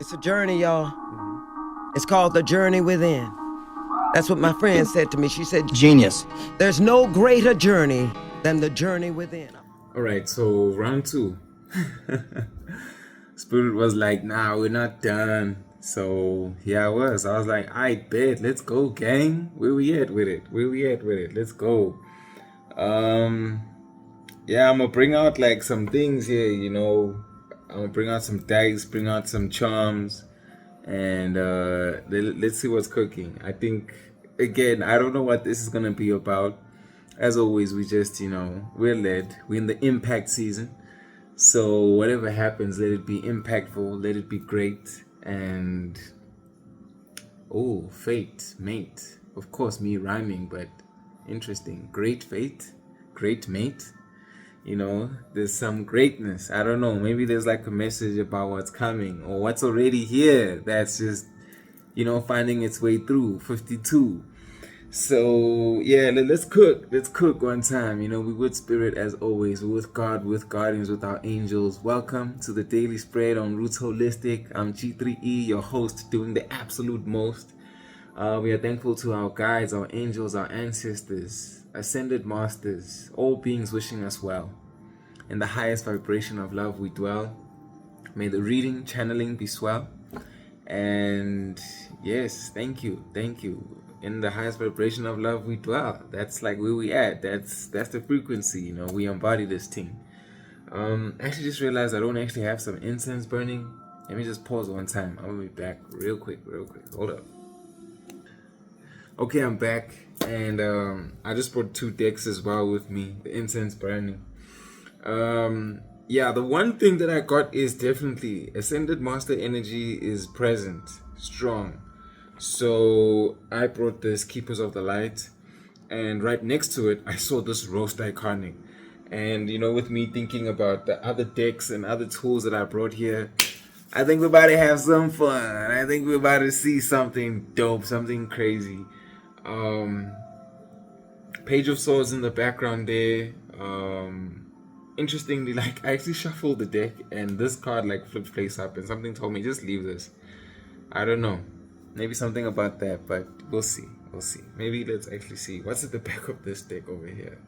It's a journey, y'all. It's called The Journey Within. That's what my friend said to me. She said, Genius. there's no greater journey than the journey within. All right, so round two. Spirit was like, nah, we're not done. So here I was. I was like, I bet, let's go, gang. Where we at with it? Let's go. Yeah, I'm gonna bring out like some things here, you know. I'm gonna bring out some dice, bring out some charms, and let's see what's cooking. I think, again, I don't know what this is gonna be about. As always, we just, you know, we're in the impact season. So whatever happens, let it be impactful, let it be great. And oh, fate, mate. Of course, me rhyming, but interesting. Great fate, great mate. You know, there's some greatness. I don't know. Maybe there's like a message about what's coming or what's already here that's just, you know, finding its way through 52. So yeah, let's cook one time. You know, we with spirit as always. We're with God, with guardians, with our angels. Welcome to the Daily Spread on Roots Holistic. I'm G3E, your host, doing the absolute most. We are thankful to our guides, our angels, our ancestors, ascended masters, all beings wishing us well. In the highest vibration of love we dwell. May the reading, channeling be swell. And yes, thank you. In the highest vibration of love we dwell. That's like where we at. That's the frequency, you know. We embody this thing. Actually just realized I don't actually have some incense burning. Let me just pause one time. I'm gonna be back real quick. Hold up. Okay, I'm back, and I just brought 2 decks as well with me. The incense burning. Yeah, the one thing that I got is definitely Ascended Master energy is present, strong. So I brought this Keepers of the Light, and right next to it, I saw this Roast Iconic. And you know, with me thinking about the other decks and other tools that I brought here, I think we're about to have some fun. I think we're about to see something dope, something crazy. Page of Swords in the background there. Interestingly, like I actually shuffled the deck and this card like flipped place up and something told me just leave this. I don't know. Maybe something about that, but we'll see. Maybe let's actually see. What's at the back of this deck over here?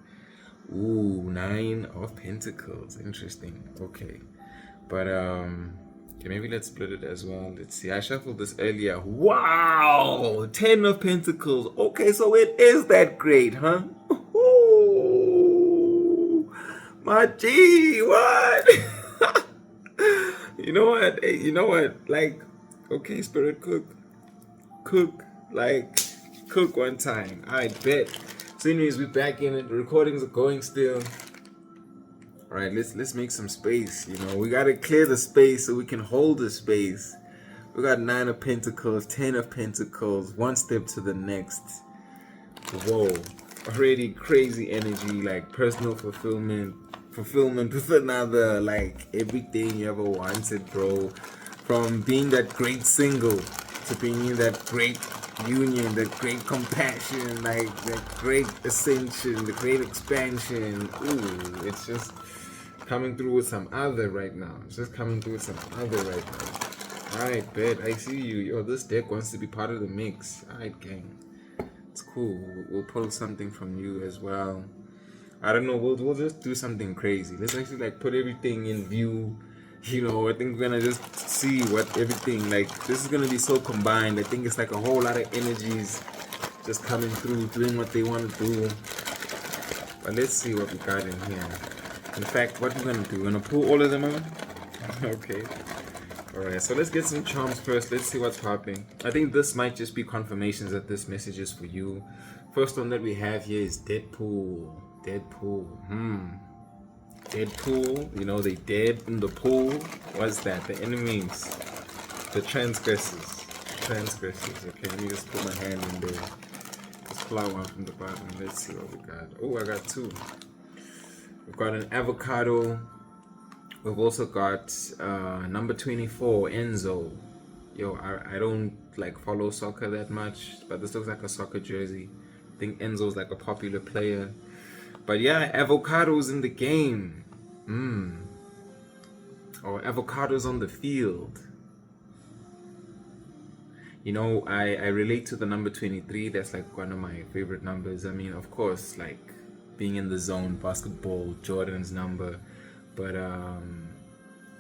Ooh, 9 of Pentacles. Interesting. Okay. But okay, maybe let's split it as well. Let's see. I shuffled this earlier. Wow! 10 of Pentacles. Okay, so it is that great, huh? Ooh, my G, what? You know what? Hey, you know what? Like, okay, Spirit, cook one time. I bet. So anyways, we're back in it. The recordings are going still. All right, let's make some space. You know, we gotta clear the space so we can hold the space. We got 9 of Pentacles, 10 of Pentacles, one step to the next. Whoa, already crazy energy, like personal fulfillment with another, like everything you ever wanted, bro. From being that great single to being that great union, that great compassion, like that great ascension, the great expansion. Ooh, it's just coming through with some other right now. Alright, bet. I see you. Yo, this deck wants to be part of the mix. Alright, gang. It's cool. We'll pull something from you as well. I don't know. We'll just do something crazy. Let's actually like put everything in view. You know, I think we're gonna just see what everything, like, this is gonna be so combined. I think it's like a whole lot of energies just coming through, doing what they want to do. But let's see what we got in here. In fact, what we're gonna do, we're gonna pull all of them out. Okay. Alright, so let's get some charms first. Let's see what's popping. I think this might just be confirmations that this message is for you. First one that we have here is Deadpool. Deadpool, you know, they dead in the pool. What's that? The enemies. The transgressors. Okay, let me just put my hand in there. Let's pull out one from the bottom. Let's see what we got. Oh, I got 2. We've got an avocado. We've also got number 24, Enzo. Yo, I don't like follow soccer that much, but this looks like a soccer jersey. I think Enzo's like a popular player. But yeah, avocados in the game. Or avocados on the field. You know, I relate to the number 23. That's like one of my favorite numbers. I mean, of course, like being in the zone, basketball, Jordan's number. But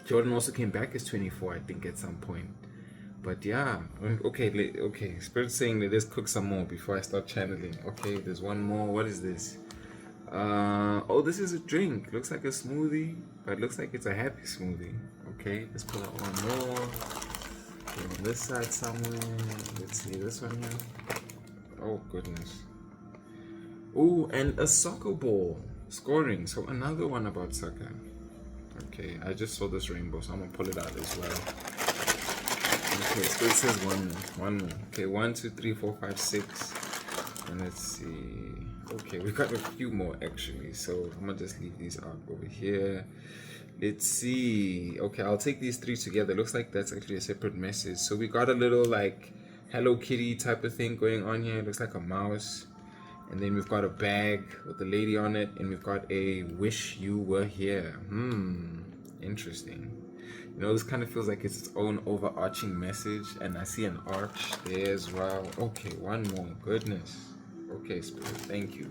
Jordan also came back as 24, I think, at some point. But yeah, okay. Spirit's saying that let's cook some more before I start channeling. Okay, there's one more. What is this? Oh, this is a drink. Looks like a smoothie, but it looks like it's a happy smoothie. Okay, let's pull out one more. Okay, on this side somewhere. Let's see this one here. Oh goodness. Ooh, and a soccer ball scoring. So another one about soccer. Okay, I just saw this rainbow, so I'm gonna pull it out as well. Okay, so it says one more. Okay, 1, 2, 3, 4, 5, 6. And let's see. Okay, we got a few more actually, so I'm gonna just leave these out over here. Let's see. Okay, I'll take these 3 together. Looks like that's actually a separate message. So we got a little like Hello Kitty type of thing going on here. It looks like a mouse. And then we've got a bag with a lady on it, and we've got a wish you were here. Interesting. You know, this kind of feels like it's its own overarching message, and I see an arch there as well. Okay, one more. Goodness. Okay, Spirit, thank you.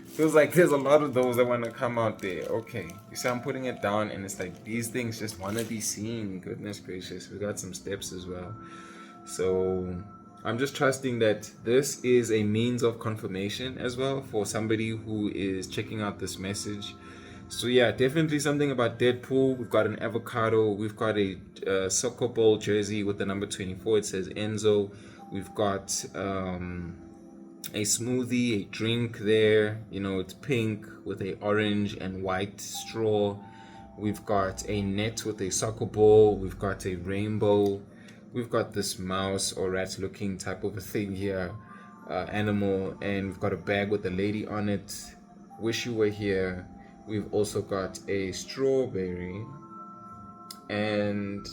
Feels like there's a lot of those that want to come out there. Okay, you see I'm putting it down, and it's like these things just want to be seen. Goodness gracious. We got some steps as well. So I'm just trusting that this is a means of confirmation as well for somebody who is checking out this message. So yeah, definitely something about Deadpool. We've got an avocado. We've got a soccer ball jersey with the number 24. It says Enzo. We've got a smoothie, a drink there. You know, it's pink with a orange and white straw. We've got a net with a soccer ball. We've got a rainbow. We've got this mouse or rat looking type of a thing here, animal, and we've got a bag with a lady on it. Wish you were here. We've also got a strawberry and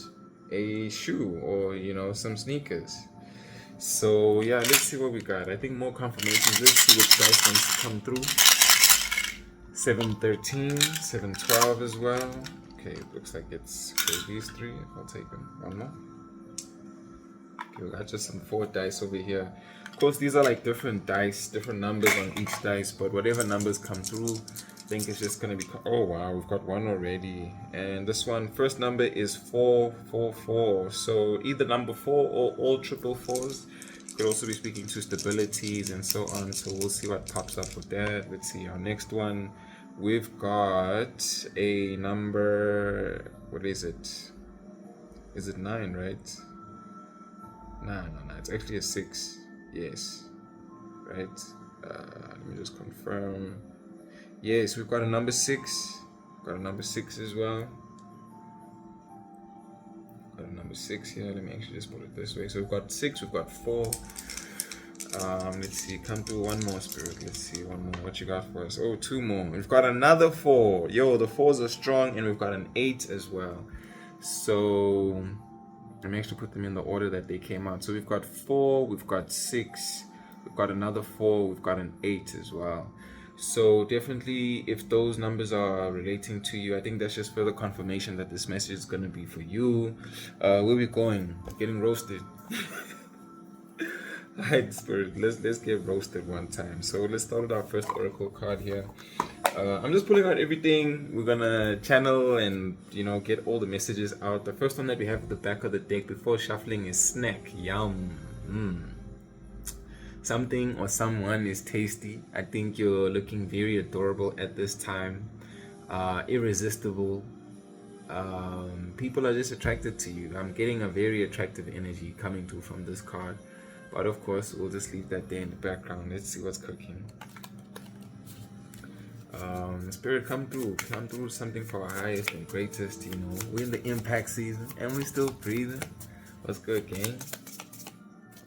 a shoe, or you know, some sneakers. So yeah, let's see what we got. I think more confirmations. Let's see which dice wants to come through. 713, 712 as well. Okay, it looks like it's for these 3. I'll take them. One more. Okay, we got just some 4 dice over here. Of course, these are like different dice, different numbers on each dice, but whatever numbers come through, I think it's just gonna be. Oh wow, we've got one already, and this one, first number is 444. So either number 4 or all triple fours. Could also be speaking to stabilities and so on. So we'll see what pops up with that. Let's see our next one. We've got a number. What is it? Is it 9, right? No, it's actually a 6. Yes, right. Let me just confirm. Yes, we've got a number 6. Got a number 6 as well. Got a number 6 here. Let me actually just put it this way. So we've got 6. We've got 4. Let's see. Come through one more, Spirit. Let's see one more. What you got for us? Oh, 2 more. We've got another 4. Yo, the 4s are strong, and we've got an 8 as well. So let me actually put them in the order that they came out. So we've got 4, we've got 6, we've got another 4, we've got an 8 as well. So definitely, if those numbers are relating to you, I think that's just further confirmation that this message is going to be for you. Where we going? Getting roasted. Alright, Spirit, let's get roasted one time. So let's start with our first oracle card here. I'm just pulling out everything. We're gonna channel and, you know, get all the messages out. The first one that we have at the back of the deck before shuffling is snack. Yum. Something or someone is tasty. I think you're looking very adorable at this time. Irresistible. People are just attracted to you. I'm getting a very attractive energy coming through from this card. But of course, we'll just leave that there in the background. Let's see what's cooking. Spirit, come through something for our highest and greatest. You know, we're in the impact season and we're still breathing. What's good, gang?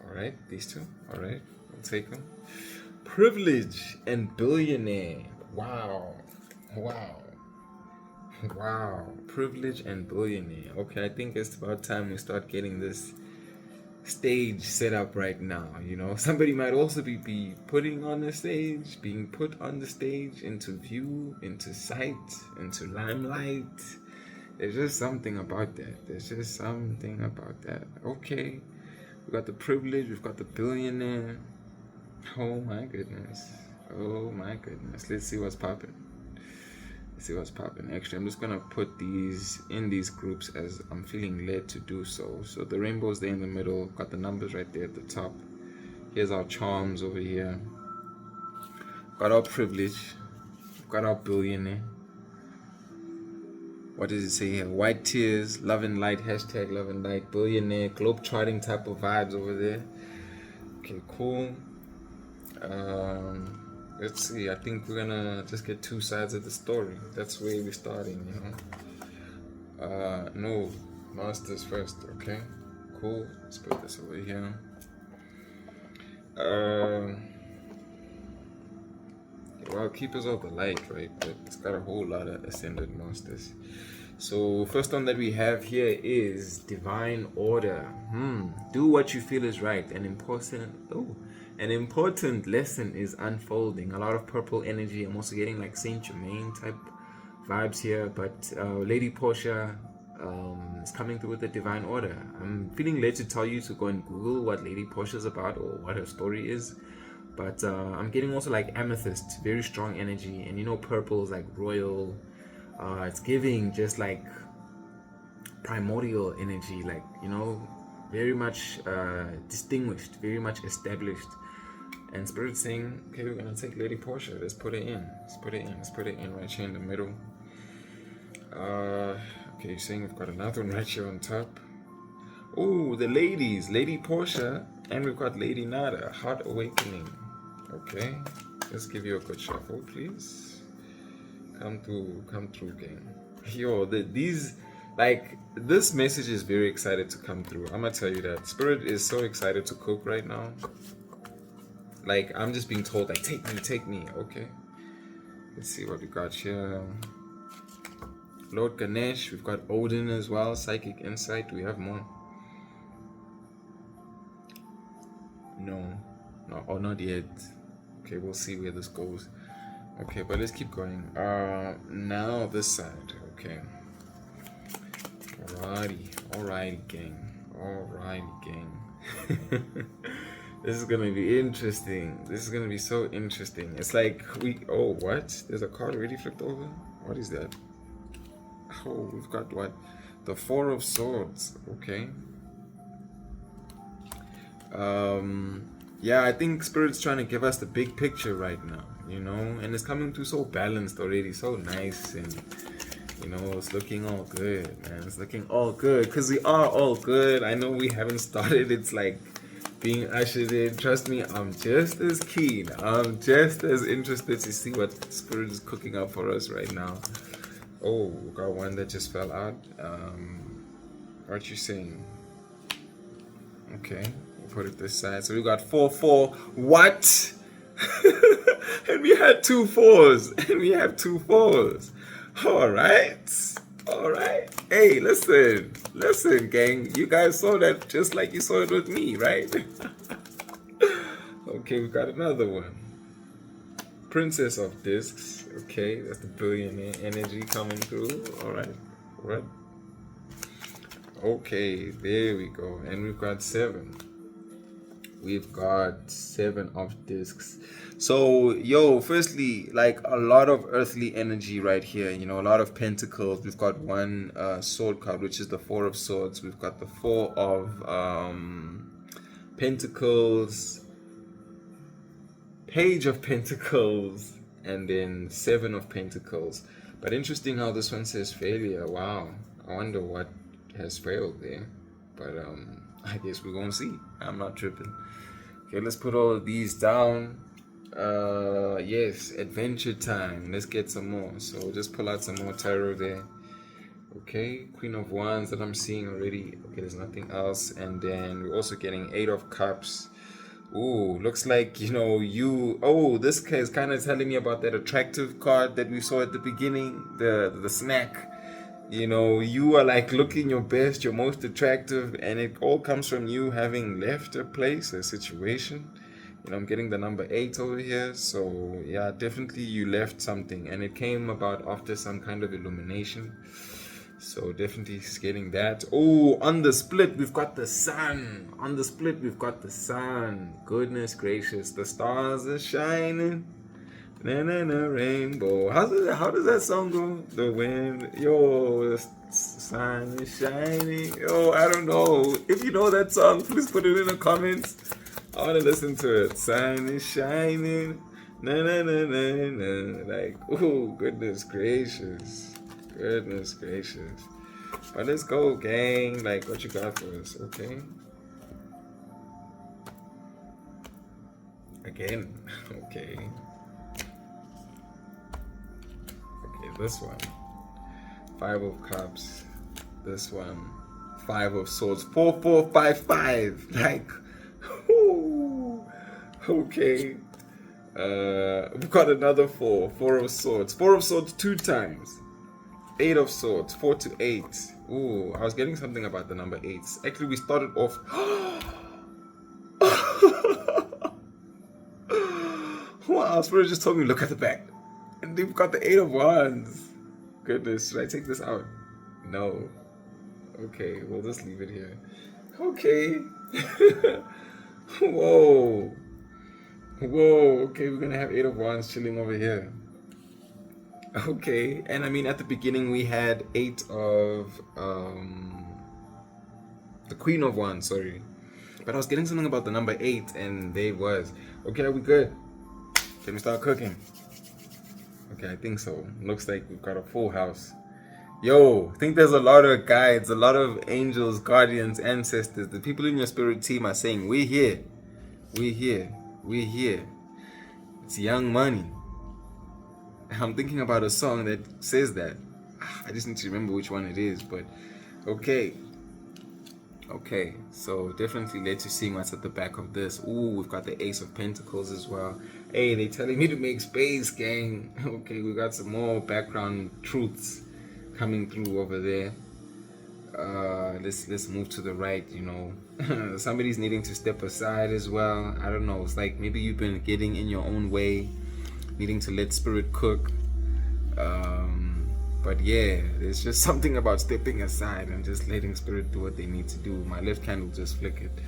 All right, these 2. All right, we'll take them. Privilege and billionaire. Wow. Privilege and billionaire. Okay, I think it's about time we start getting this stage set up right now. You know, somebody might also be putting on the stage, being put on the stage, into view, into sight, into limelight. There's just something about that. Okay, We've got the privilege, we've got the billionaire. Oh my goodness. Oh my goodness. Let's see what's popping. Let's see what's popping. Actually, I'm just gonna put these in these groups as I'm feeling led to do so. So the rainbow's there in the middle, got the numbers right there at the top. Here's our charms over here. Got our privilege. Got our billionaire. What does it say here? White tears, love and light, hashtag love and light, billionaire, globe trotting type of vibes over there. Okay, cool. Let's see. I think we're gonna just get two sides of the story. That's where we're starting, you know. No, masters first. Okay, cool. Let's put this over here. Well, keepers of the light, right? But it's got a whole lot of ascended masters. So first one that we have here is divine order. Do what you feel is right. An important lesson is unfolding. A lot of purple energy. I'm also getting like Saint Germain type vibes here, but Lady Portia is coming through with the divine order. I'm feeling led to tell you to go and Google what Lady Portia is about or what her story is. But I'm getting also like amethyst, very strong energy, and you know purple is like royal. It's giving just like primordial energy, like, you know, very much distinguished, very much established. And Spirit saying, okay, we're gonna take Lady Portia. Let's put it in. Let's put it in right here in the middle. Okay, you're saying we've got another one right here on top. Oh, the ladies, Lady Portia, and we've got Lady Nada, Heart Awakening. Okay, let's give you a good shuffle, please. Come through, gang. Yo, these, like, this message is very excited to come through. I'm gonna tell you that. Spirit is so excited to cook right now. Like, I'm just being told, like, take me, okay? Let's see what we got here. Lord Ganesh, we've got Odin as well, Psychic Insight. Do we have more? No, or not yet. Okay, we'll see where this goes. Okay, but let's keep going. Now this side. Okay. Alrighty, gang. This is gonna be interesting. This is gonna be so interesting. It's like what? There's a card already flipped over? What is that? Oh, we've got what? The Four of Swords. Okay. Yeah, I think Spirit's trying to give us the big picture right now, you know, and it's coming through so balanced already, so nice, and you know, it's looking all good, man. It's looking all good, because we are all good. I know we haven't started. It's like being ushered in. Trust me, I'm just as keen. I'm just as interested to see what Spirit is cooking up for us right now. Oh, we got one that just fell out. What you saying? Okay, we'll put it this side. So we got 4-4. What? And we had 2 4s. And we have 2 4s. All right. Hey, listen, gang. You guys saw that just like you saw it with me, right? Okay, we got another one. Princess of Discs. Okay, that's the billionaire energy coming through. All right. What? Okay, there we go. And we've got 7. We've got 7 of discs. So, yo, firstly, like a lot of earthly energy right here. You know, a lot of pentacles. We've got 1 sword card, which is the 4 of swords. We've got the 4 of pentacles, page of pentacles, and then 7 of pentacles. But interesting how this one says failure. Wow. I wonder what has failed there. But I guess we're gonna see. I'm not tripping. Okay, let's put all of these down. Yes, adventure time. Let's get some more. So just pull out some more tarot there. Okay, Queen of Wands that I'm seeing already. Okay, there's nothing else. And then we're also getting 8 of Cups. Ooh, looks like, you know, oh, this is kind of telling me about that attractive card that we saw at the beginning, the snack. You know, you are like looking your best, you're most attractive, and it all comes from you having left a place, a situation. You know, I'm getting the number 8 over here. So yeah, definitely you left something, and it came about after some kind of illumination. So definitely getting that. Oh, on the split, we've got the sun. On the split, we've got the sun. Goodness gracious, the stars are shining. Na na na rainbow. How does that song go? The wind, yo, the sun is shining. Yo, I don't know. If you know that song, please put it in the comments. I want to listen to it. Sun is shining. Na na na na na. Like, oh, goodness gracious. Goodness gracious. But let's go, gang. Like, what you got for us, okay? Again. Okay. Okay, this one. 5 of Cups. This one. 5 of Swords. 4, 4, 5, 5. Like, ooh. Okay. We've got another 4. 4 of Swords. 4 of Swords 2 times. 8 of Swords, 4 to 8. Ooh, I was getting something about the number 8s. Actually, we started off. Wow, Spirit just told me look at the back. And they've got the 8 of Wands. Goodness, should I take this out? No. Okay, we'll just leave it here. Okay. Whoa. Whoa, okay, we're gonna have 8 of Wands chilling over here. Okay, and I mean at the beginning we had 8 of the Queen of Wands, sorry. But I was getting something about the number 8 and there it was. Okay, are we good? Can we start cooking? Okay, I think so. Looks like we've got a full house. Yo, I think there's a lot of guides, a lot of angels, guardians, ancestors. The people in your spirit team are saying, we're here. We're here. We're here. It's Young Money. I'm thinking about a song that says that. I just need to remember which one it is, but okay. Okay, so definitely let's see what's at the back of this. Ooh, we've got the Ace of Pentacles as well. Hey, they're telling me to make space, gang. Okay, we got some more background truths coming through over there. Let's move to the right, you know. Somebody's needing to step aside as well. I don't know, it's like maybe you've been getting in your own way, needing to let spirit cook. But yeah, there's just something about stepping aside and just letting spirit do what they need to do. My left candle just flickered.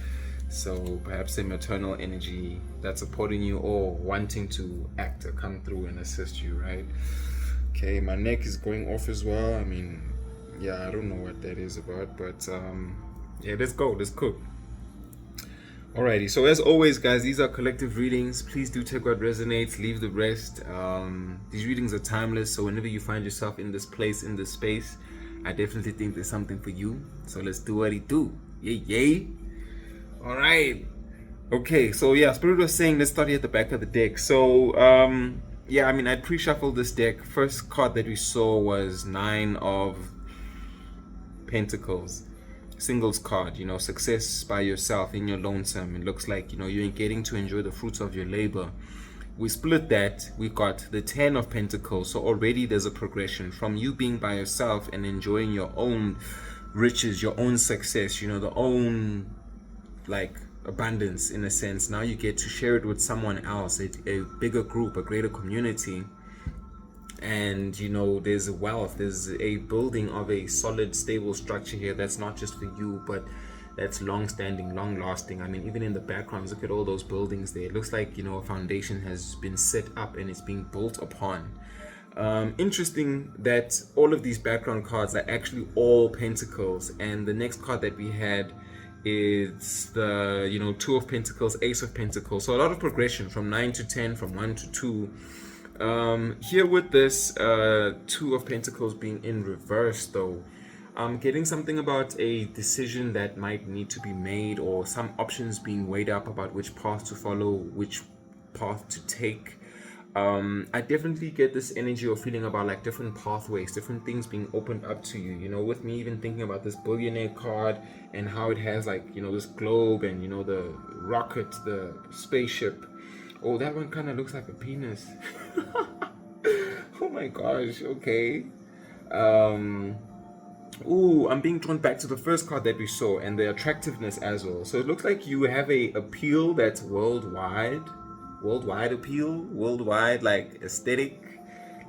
So perhaps some maternal energy that's supporting you or wanting to act or come through and assist you, right? Okay, my neck is going off as well. I mean, yeah, I don't know what that is about, but yeah, let's go, let's cook. Alrighty, so as always, guys, these are collective readings. Please do take what resonates, leave the rest. These readings are timeless, so whenever you find yourself in this place, in this space, I definitely think there's something for you. So let's do what it do. Yay, yay. Alright. Okay, so yeah, Spirit was saying let's start here at the back of the deck. So, yeah, I mean, I pre-shuffled this deck. First card that we saw was 9 of Pentacles. Singles card, you know, success by yourself in your lonesome. It looks like, you know, you ain't getting to enjoy the fruits of your labor. We split that, we got the 10 of Pentacles. So already there's a progression from you being by yourself and enjoying your own riches, your own success, you know, the own like abundance in a sense. Now you get to share it with someone else, a bigger group, a greater community. And you know, there's a wealth, there's a building of a solid, stable structure here that's not just for you, but that's long-standing, long-lasting. I mean, even in the background, look at all those buildings there. It looks like, you know, a foundation has been set up and it's being built upon. Interesting that all of these background cards are actually all Pentacles, and the next card that we had is the, you know, 2 of Pentacles, Ace of Pentacles. So a lot of progression from 9 to 10, from 1 to 2. Here with this 2 of Pentacles being in reverse, though, I'm getting something about a decision that might need to be made, or some options being weighed up about which path to follow, which path to take. I definitely get this energy or feeling about like different pathways, different things being opened up to you, you know, with me even thinking about this billionaire card and how it has like, you know, this globe and, you know, the rocket, the spaceship. Oh, that one kind of looks like a penis. Oh my gosh, okay. Ooh, I'm being drawn back to the first card that we saw and the attractiveness as well. So it looks like you have a appeal that's worldwide appeal, worldwide like aesthetic,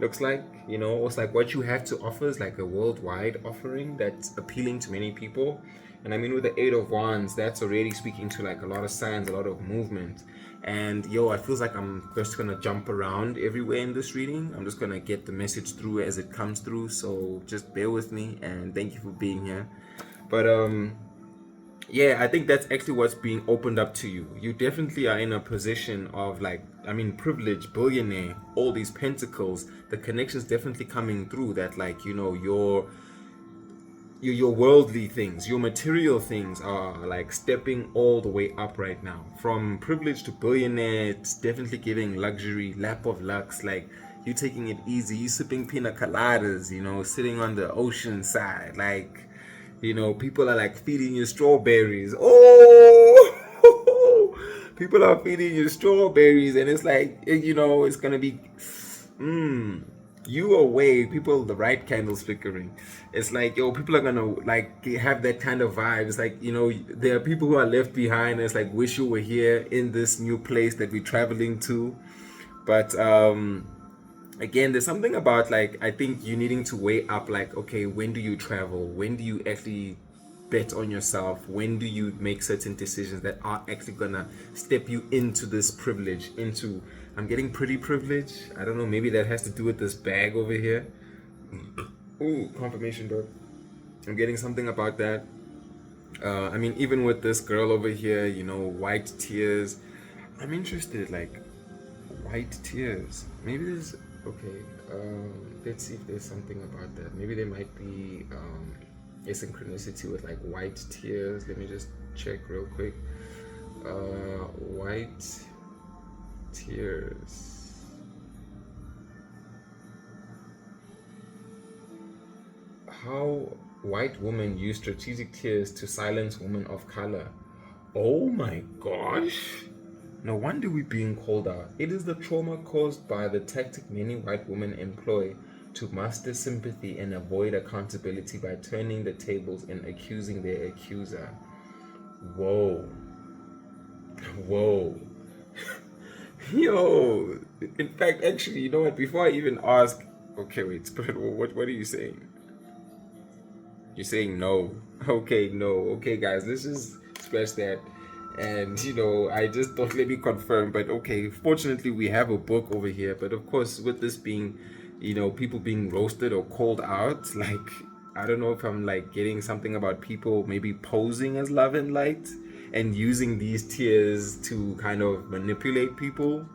looks like. It's like what you have to offer is like a worldwide offering that's appealing to many people. And I mean, with the Eight of Wands, that's already speaking to like a lot of signs, a lot of movement. And it feels like I'm just gonna jump around everywhere in this reading. I'm just gonna get the message through as it comes through. So just bear with me, and thank you for being here. But yeah, I think that's actually what's being opened up to you. You definitely are in a position of privilege, billionaire, all these pentacles. The connections definitely coming through that, like, your worldly things, your material things are like stepping all the way up right now. From privilege to billionaire, it's definitely giving luxury, lap of lux, like you taking it easy, you sipping pina coladas, sitting on the ocean side, like, people are like feeding you strawberries. Oh, people are feeding you strawberries, and it's like, it's gonna be, you away, people, the right candles flickering. It's like, people are gonna like have that kind of vibe. It's like, there are people who are left behind. It's like, wish you were here in this new place that we're traveling to. But again, there's something about, like, I think you needing to weigh up, like, okay, when do you travel? When do you actually bet on yourself? When do you make certain decisions that are actually gonna step you into this privilege, into, I'm getting pretty privileged. I don't know, maybe that has to do with this bag over here. Ooh, confirmation, dog. I'm getting something about that. I mean, even with this girl over here, white tears. I'm interested, like, white tears. Maybe there's, okay, let's see if there's something about that. Maybe there might be a synchronicity with like white tears. Let me just check real quick. White tears. How white women use strategic tears to silence women of color. Oh my gosh. No wonder we're being called out. It is the trauma caused by the tactic many white women employ to muster sympathy and avoid accountability by turning the tables and accusing their accuser. Whoa. Whoa. Yo. In fact, actually, you know what? Before I even ask, okay, wait, Spirit, what are you saying? You're saying no. Okay, no. Okay, guys, let's just scratch that. And I just thought, let me confirm. But okay, fortunately we have a book over here. But of course, with this being, people being roasted or called out, like, I don't know if I'm like getting something about people maybe posing as love and light and using these tears to kind of manipulate people.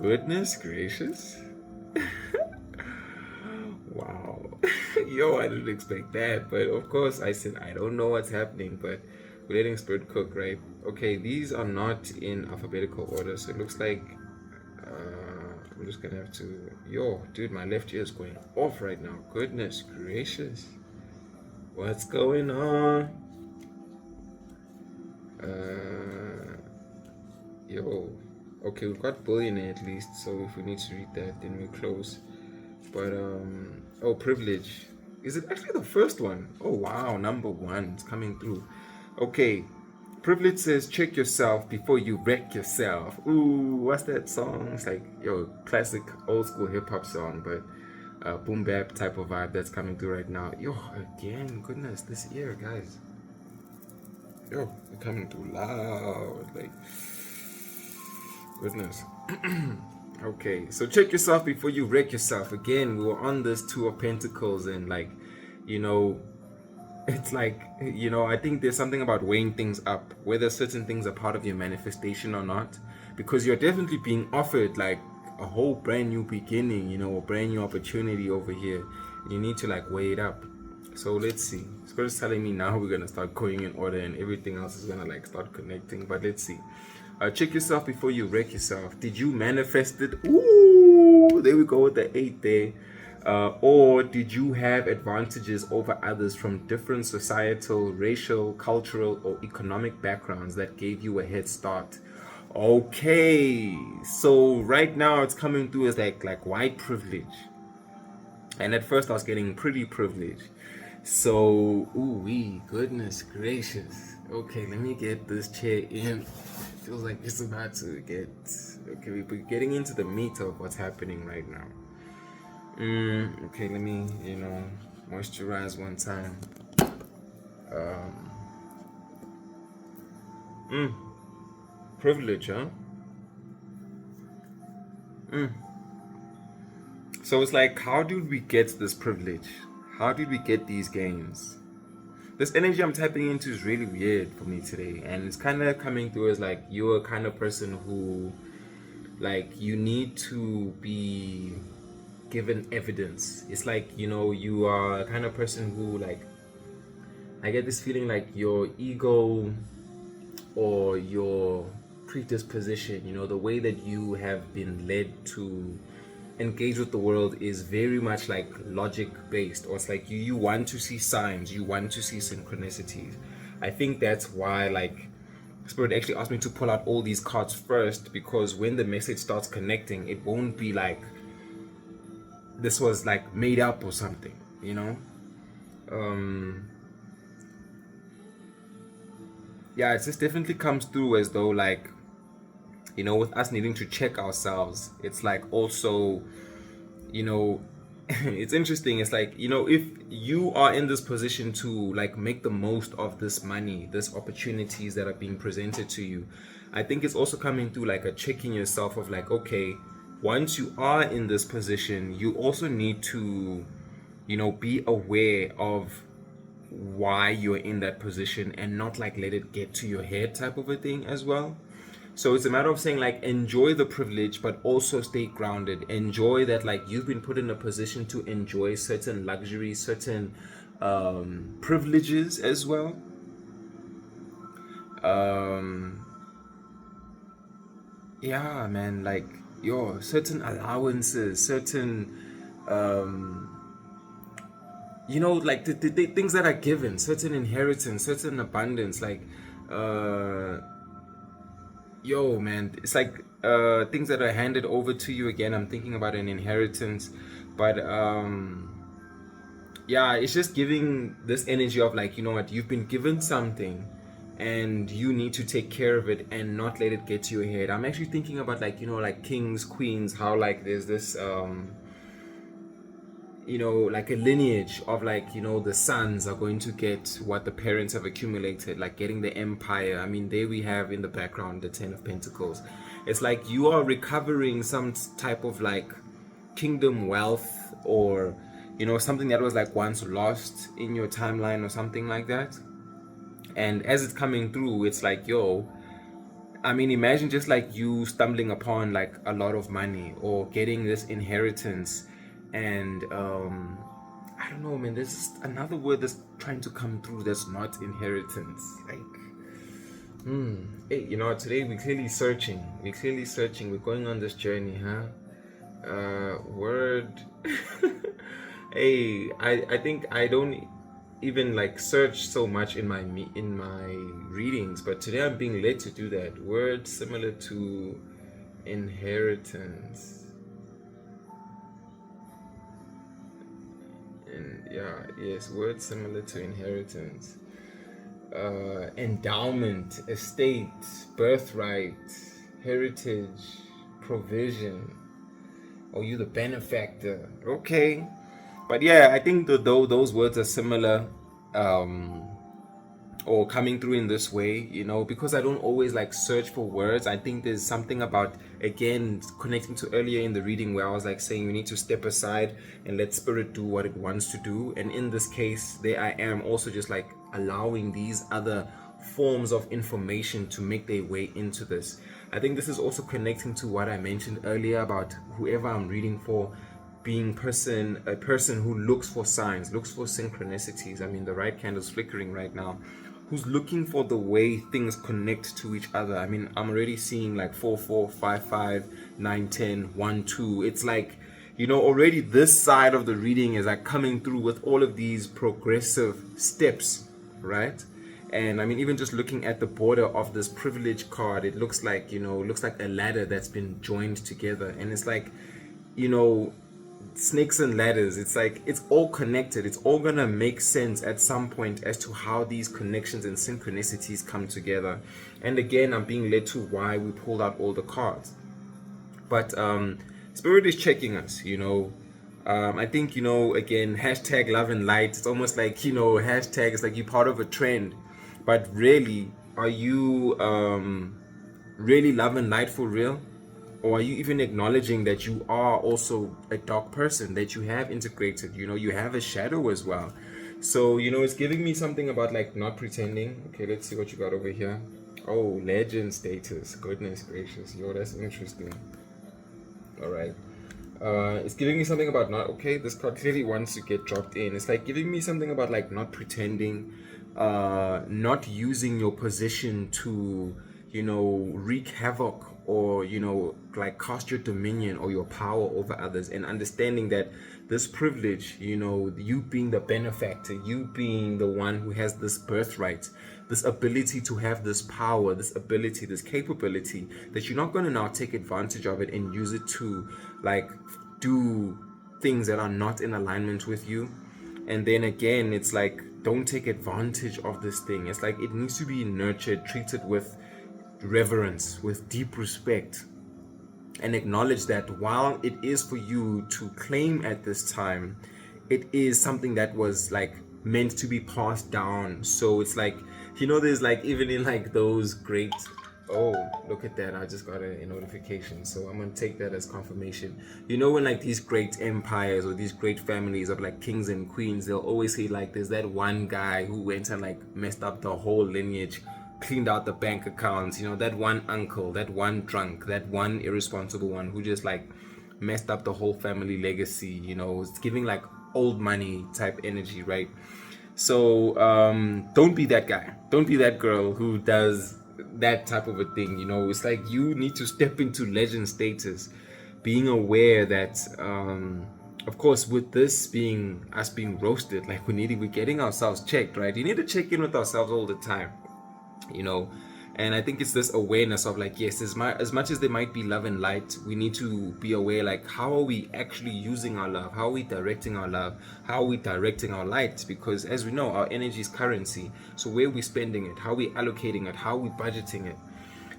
Goodness gracious. Wow. Yo, I didn't expect that. But of course, I said, I don't know what's happening, but we're letting Spirit cook, right? Okay, these are not in alphabetical order, so it looks like I'm just gonna have to. Yo, dude, my left ear is going off right now. Goodness gracious. What's going on? Yo. Okay, we've got billionaire at least, so if we need to read that, then we're close. But oh, privilege. Is it actually the first one? Oh wow, number 1. It's coming through. Okay. Privilege says, check yourself before you wreck yourself. Ooh, what's that song? It's like, classic old school hip hop song, but boom bap type of vibe that's coming through right now. Yo, again, goodness, this ear, guys. Yo, they're coming through loud. Like, goodness. Okay, so check yourself before you wreck yourself. Again, we were on this Two of Pentacles, and like, it's like, I think there's something about weighing things up, whether certain things are part of your manifestation or not, because you're definitely being offered like a whole brand new beginning, a brand new opportunity over here. You need to like weigh it up. So let's see. Spirit's telling me now we're gonna start going in order, and everything else is gonna like start connecting. But let's see. Check yourself before you wreck yourself. Did you manifest it? Ooh, there we go with the 8 there. Or did you have advantages over others from different societal, racial, cultural, or economic backgrounds that gave you a head start? Okay, so right now it's coming through as like white privilege. And at first I was getting pretty privileged. So, goodness gracious. Okay, let me get this chair in. It feels like it's about to get... Okay, we're getting into the meat of what's happening right now. Okay, let me, moisturize one time. Privilege, huh? So it's like, how did we get this privilege? How did we get these gains? This energy I'm tapping into is really weird for me today, and it's kind of coming through as like you're a kind of person who, like, you need to be given evidence. It's like, you are a kind of person who, like, I get this feeling like your ego or your predisposition, the way that you have been led to engage with the world is very much like logic based, or it's like you want to see signs, you want to see synchronicities. I think that's why, like, Spirit actually asked me to pull out all these cards first, because when the message starts connecting, it won't be like this was like made up or something, yeah, it just definitely comes through as though, like, with us needing to check ourselves, it's like also, it's interesting. It's like, if you are in this position to, like, make the most of this money, this opportunities that are being presented to you, I think it's also coming through like a checking yourself of like, okay, once you are in this position, you also need to, be aware of why you're in that position and not like let it get to your head type of a thing as well. So it's a matter of saying, like, enjoy the privilege, but also stay grounded. Enjoy that, like, you've been put in a position to enjoy certain luxuries, certain privileges as well. Yeah, man, like, certain allowances, certain, like the things that are given, certain inheritance, certain abundance, like, man, it's like things that are handed over to you. Again, I'm thinking about an inheritance, but yeah, it's just giving this energy of like, you know what, you've been given something and you need to take care of it and not let it get to your head. I'm actually thinking about, like, like kings, queens, how like there's this like a lineage of, like, the sons are going to get what the parents have accumulated, like getting the empire. I mean, there we have in the background the 10 of Pentacles. It's like you are recovering some type of like kingdom wealth, or something that was like once lost in your timeline or something like that. And as it's coming through, it's like, I mean, imagine just like you stumbling upon like a lot of money or getting this inheritance, and I don't know, man, there's another word that's trying to come through that's not inheritance. Like, hey, today we're clearly searching. We're going on this journey, huh? Word. Hey, I think I don't even like search so much in my readings, but today I'm being led to do that. Word similar to inheritance. And yeah, yes, word similar to inheritance. Endowment, estate, birthright, heritage, provision. Oh, you the benefactor. Okay. But yeah, I think though those words are similar, or coming through in this way, because I don't always like search for words. I think there's something about, again, connecting to earlier in the reading where I was like saying we need to step aside and let spirit do what it wants to do. And in this case, there I am also just like allowing these other forms of information to make their way into this. I think this is also connecting to what I mentioned earlier about whoever I'm reading for being a person who looks for signs, looks for synchronicities. I mean, the right candle's flickering right now. Who's looking for the way things connect to each other. I mean, I'm already seeing like 4 4 5 5 9 10 1 2. It's like, already this side of the reading is like coming through with all of these progressive steps, right? And I mean, even just looking at the border of this privilege card, it looks like, looks like a ladder that's been joined together. And it's like, snakes and ladders. It's like it's all connected. It's all gonna make sense at some point as to how these connections and synchronicities come together. And again, I'm being led to why we pulled out all the cards. But spirit is checking us, I think, again, hashtag love and light. It's almost like, hashtag it's like you're part of a trend. But really, are you really love and light for real? Or are you even acknowledging that you are also a dark person, that you have integrated, you have a shadow as well? So, it's giving me something about like not pretending. Okay, let's see what you got over here. Oh, legend status. Goodness gracious. Yo, that's interesting. All right. It's giving me something about not okay. This card clearly wants to get dropped in. It's like giving me something about like not pretending, not using your position to, wreak havoc or like cast your dominion or your power over others, and understanding that this privilege, you being the benefactor, you being the one who has this birthright, this ability to have this power, this ability, this capability, that you're not going to now take advantage of it and use it to like do things that are not in alignment with you. And then again, it's like, don't take advantage of this thing. It's like it needs to be nurtured, treated with reverence, with deep respect, and acknowledge that while it is for you to claim at this time, it is something that was like meant to be passed down. So it's like, there's like even in like those great, oh, look at that, I just got a notification, so I'm gonna take that as confirmation. When like these great empires or these great families of like kings and queens, they'll always say like there's that one guy who went and like messed up the whole lineage, cleaned out the bank accounts, that one uncle, that one drunk, that one irresponsible one who just like messed up the whole family legacy. It's giving like old money type energy, right? So don't be that guy, don't be that girl who does that type of a thing. It's like you need to step into legend status, being aware that of course, with this being us being roasted, like we're getting ourselves checked, right? You need to check in with ourselves all the time, and I think it's this awareness of like, yes, as much as there might be love and light, we need to be aware, like, how are we actually using our love? How are we directing our love? How are we directing our light? Because as we know, our energy is currency. So where are we spending it? How are we allocating it? How are we budgeting it?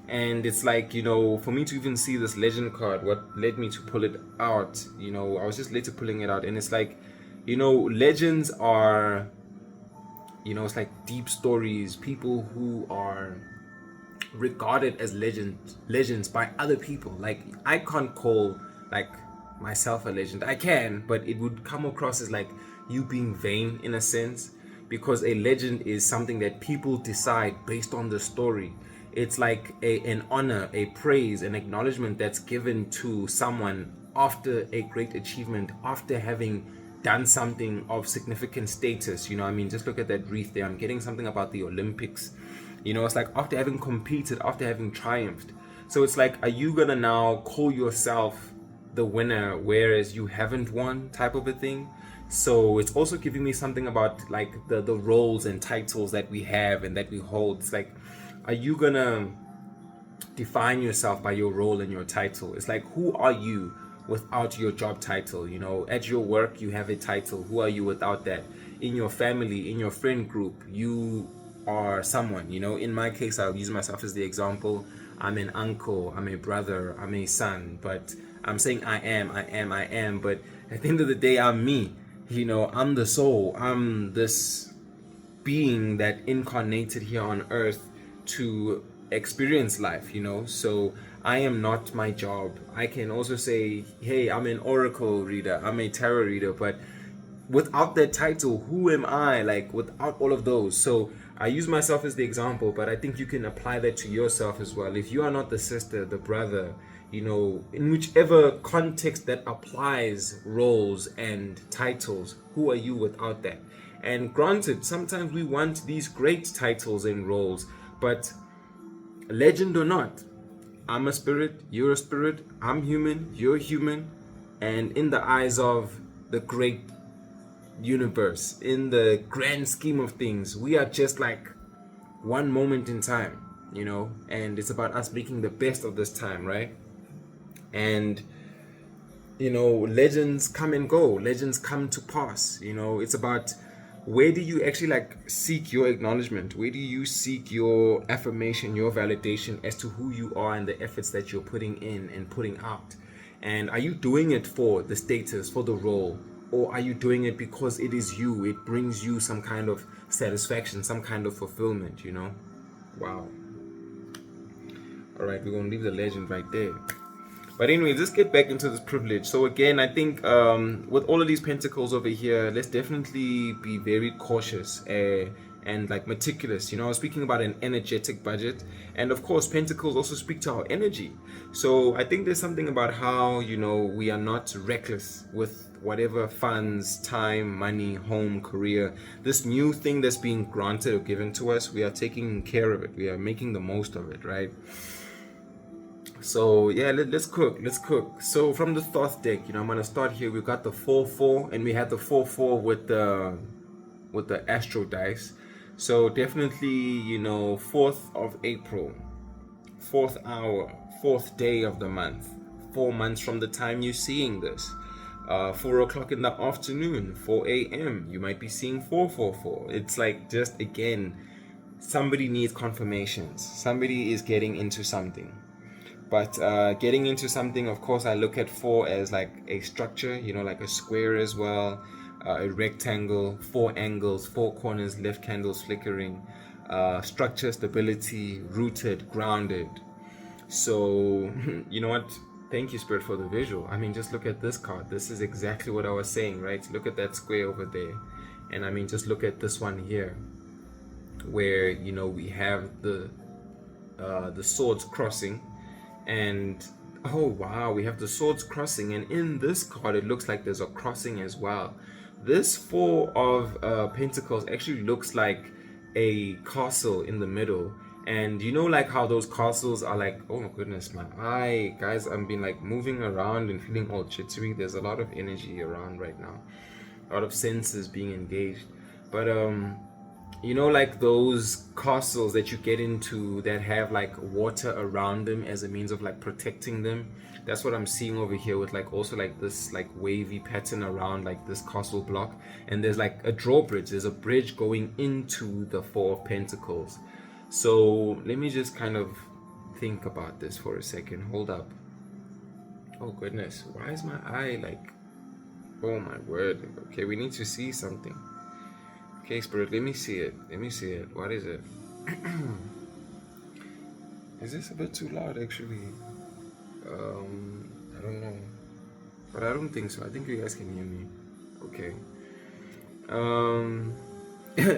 And it's like, for me to even see this legend card, what led me to pull it out, I was just later pulling it out, and it's like, legends are, it's like deep stories, people who are regarded as legends by other people. Like, I can't call like myself a legend. I can, but it would come across as like you being vain in a sense, because a legend is something that people decide based on the story. It's like an honor, a praise, an acknowledgement that's given to someone after a great achievement, after having done something of significant status. Just look at that wreath there. I'm getting something about the Olympics. It's like after having competed, after having triumphed. So it's like, are you gonna now call yourself the winner whereas you haven't won, type of a thing? So it's also giving me something about like the roles and titles that we have and that we hold. It's like, are you gonna define yourself by your role and your title? It's like, who are you without your job title? At your work you have a title. Who are you without that? In your family, in your friend group, you are someone. In my case, I'll use myself as the example. I'm an uncle, I'm a brother, I'm a son, but I'm saying I am, but at the end of the day, I'm me. I'm the soul. I'm this being that incarnated here on earth to experience life. So I am not my job. I can also say, hey, I'm an oracle reader, I'm a tarot reader, but without that title, who am I? Like, without all of those. So I use myself as the example, but I think you can apply that to yourself as well. If you are not the sister, the brother, in whichever context that applies roles and titles, who are you without that? And granted, sometimes we want these great titles and roles, but legend or not, I'm a spirit, you're a spirit, I'm human, you're human, and in the eyes of the great universe, in the grand scheme of things, we are just like one moment in time, and it's about us making the best of this time, right? And legends come and go, legends come to pass. It's about, where do you actually like seek your acknowledgement? Where do you seek your affirmation, your validation as to who you are and the efforts that you're putting in and putting out? And are you doing it for the status, for the role, or are you doing it because it is you? It brings you some kind of satisfaction, some kind of fulfillment, you know? Wow. All right, we're gonna leave the legend right there. But anyway, let's get back into this privilege. So again, I think with all of these pentacles over here, let's definitely be very cautious and like meticulous. You know, I was speaking about an energetic budget, and of course, pentacles also speak to our energy. So I think there's something about how, you know, we are not reckless with whatever funds, time, money, home, career, this new thing that's being granted or given to us. We are taking care of it. We are making the most of it, right? So yeah, let's cook. So from the Thoth deck, you know, I'm gonna start here. We've got the 4-4, and we had the 4-4 with the Astro dice. So definitely, you know, 4th of April, 4th hour, 4th day of the month, 4 months from the time you're seeing this. 4 o'clock in the afternoon, 4 a.m. You might be seeing 444. It's like, just again, somebody needs confirmations. Somebody is getting into something. But getting into something, of course, I look at 4 as like a structure, you know, like a square as well, a rectangle, 4 angles, 4 corners, left candles flickering, structure, stability, rooted, grounded. So, you know what? Thank you, Spirit, for the visual. I mean, just look at this card. This is exactly what I was saying, right? Look at that square over there. And I mean, just look at this one here, where, you know, we have the swords crossing. And oh wow, we have the swords crossing, and in this card it looks like there's a crossing as well. This 4 of Pentacles actually looks like a castle in the middle, and you know, like how those castles are like, oh my goodness, my eye, guys, I've been like moving around and feeling all jittery. There's a lot of energy around right now, a lot of senses being engaged. But you know, like those castles that you get into that have like water around them as a means of like protecting them. That's what I'm seeing over here, with like also like this like wavy pattern around like this castle block. And there's like a drawbridge, there's a bridge going into the 4 of Pentacles. So let me just kind of think about this for a second. Hold up. Oh goodness, why is my eye like, oh my word. Okay, we need to see something. Okay, Spirit, let me see it. Let me see it. What is it? Is this a bit too loud, actually? I don't know. But I don't think so. I think you guys can hear me. Okay.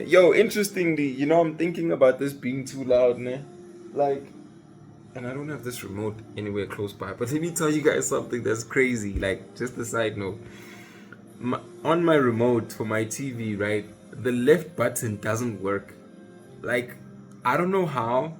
Yo, interestingly, you know, I'm thinking about this being too loud, ne? Like, and I don't have this remote anywhere close by. But let me tell you guys something that's crazy. Like, just a side note. On my remote for my TV, right? The left button doesn't work. Like, I don't know how.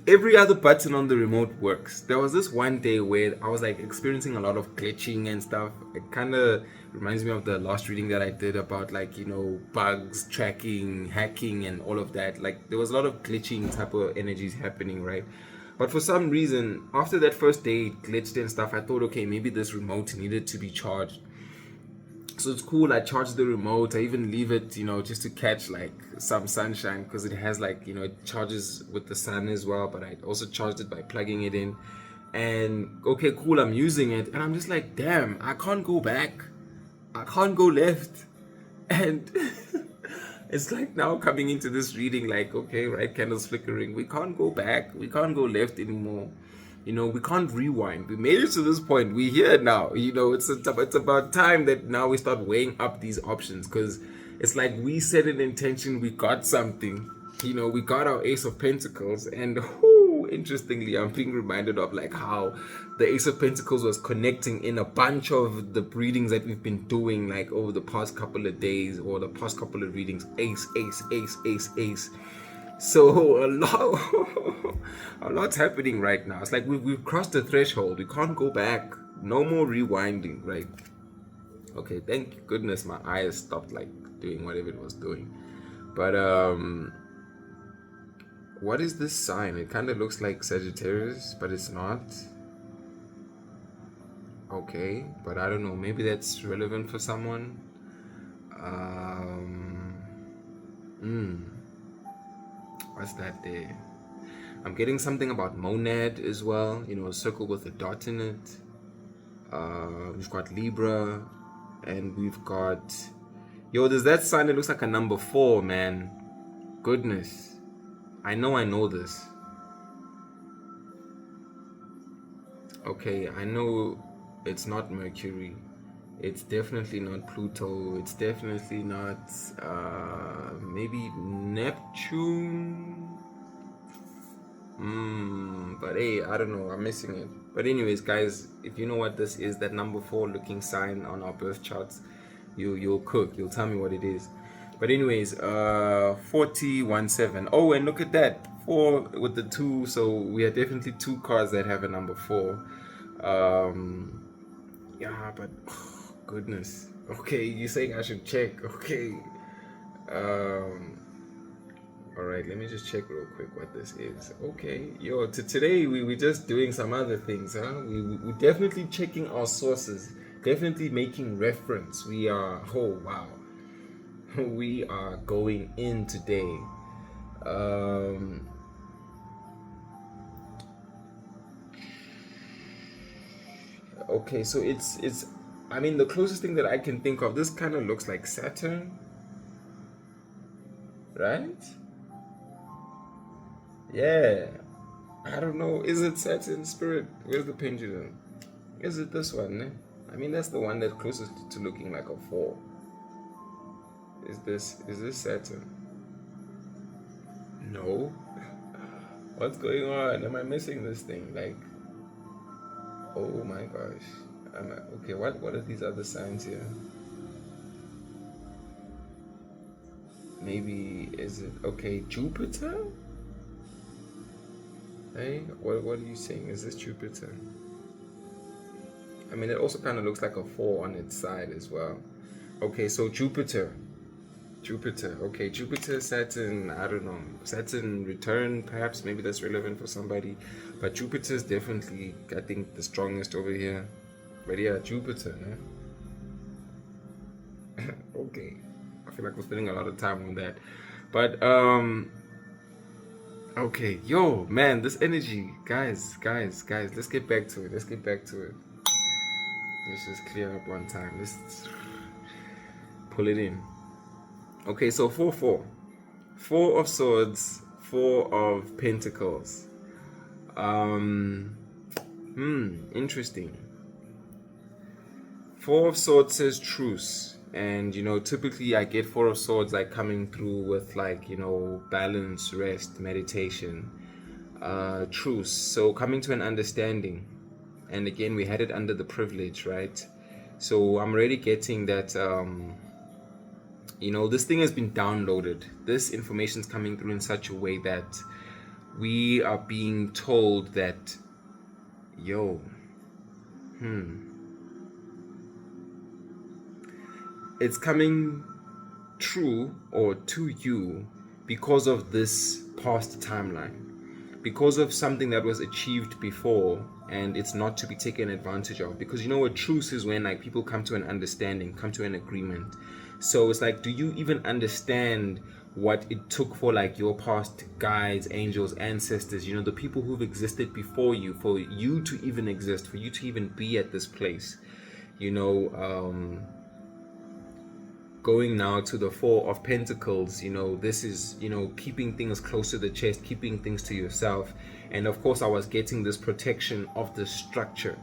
Every other button on the remote works. There was this one day where I was like experiencing a lot of glitching and stuff. It kind of reminds me of the last reading that I did about, like, you know, bugs, tracking, hacking, and all of that. Like, there was a lot of glitching type of energies happening, right? But for some reason, after that first day it glitched and stuff, I thought, okay, maybe this remote needed to be charged. So it's cool. I charge the remote. I even leave it, you know, just to catch like some sunshine, because it has like, you know, it charges with the sun as well. But I also charged it by plugging it in. And okay, cool, I'm using it, and I'm just like, damn, I can't go back. I can't go left. And it's like now coming into this reading, like, okay, right, candles flickering. We can't go back. We can't go left anymore. You know, we can't rewind. We made it to this point. We're here now. You know, it's about time that now we start weighing up these options, because it's like we set an intention, we got something. You know, we got our Ace of Pentacles, and interestingly, I'm being reminded of like how the Ace of Pentacles was connecting in a bunch of the readings that we've been doing like over the past couple of days or the past couple of readings. Ace, ace, ace, ace, ace. So a lot's happening right now. It's like we've crossed the threshold. We can't go back. No more rewinding, right? Okay, thank goodness my eyes stopped like doing whatever it was doing. But what is this sign? It kind of looks like Sagittarius, but it's not. Okay, but I don't know. Maybe that's relevant for someone. What's that there? I'm getting something about monad as well, you know, a circle with a dot in it. We've got Libra, and we've got, yo, there's that sign that looks like a number 4, man. Goodness, I know this. Okay, I know it's not Mercury. It's definitely not Pluto. It's definitely not maybe Neptune. But hey, I don't know. I'm missing it. But anyways, guys, if you know what this is, that number 4 looking sign on our birth charts, you'll cook. You'll tell me what it is. But anyways, 4017. Oh, and look at that, 4 with the 2. So we are definitely 2 cards that have a number 4. Yeah, but oh, goodness. Okay, you're saying I should check. Okay. All right, let me just check real quick what this is. Okay, yo, today we're just doing some other things, huh? We're definitely checking our sources, definitely making reference. We are, oh wow, we are going in today. Okay, so it's I mean, the closest thing that I can think of, this kind of looks like Saturn, right? Yeah, I don't know. Is it Saturn, Spirit? Where's the pendulum? Is it this one? Eh? I mean, that's the one that's closest to looking like a 4. Is this Saturn? No. What's going on? Am I missing this thing? Like, oh my gosh. Okay, what are these other signs here? Maybe, is it, okay, Jupiter? Hey, what are you saying? Is this Jupiter? I mean, it also kind of looks like a 4 on its side as well. Okay, so Jupiter. Okay, Jupiter, Saturn, I don't know. Saturn return, perhaps, maybe that's relevant for somebody. But Jupiter is definitely, I think, the strongest over here. But yeah, Jupiter, eh? Okay. I feel like we're spending a lot of time on that. But, okay, yo, man, this energy, guys, let's get back to it. Let's just clear up one time. Let's pull it in. Okay, so 4-4. 4 of Swords, 4 of Pentacles. Interesting. 4 of Swords says truce. And, you know, typically I get 4 of Swords like coming through with like, you know, balance, rest, meditation, truce. So coming to an understanding. And again, we had it under the privilege, right? So I'm already getting that, you know, this thing has been downloaded. This information is coming through in such a way that we are being told that, yo, it's coming true or to you because of this past timeline, because of something that was achieved before, and it's not to be taken advantage of. Because you know what truce is, when like people come to an understanding, come to an agreement. So it's like, do you even understand what it took for like your past guides, angels, ancestors, you know, the people who've existed before you, for you to even exist, for you to even be at this place, you know? Going now to the 4 of Pentacles, you know, this is, you know, keeping things close to the chest, keeping things to yourself. And of course I was getting this protection of the structure.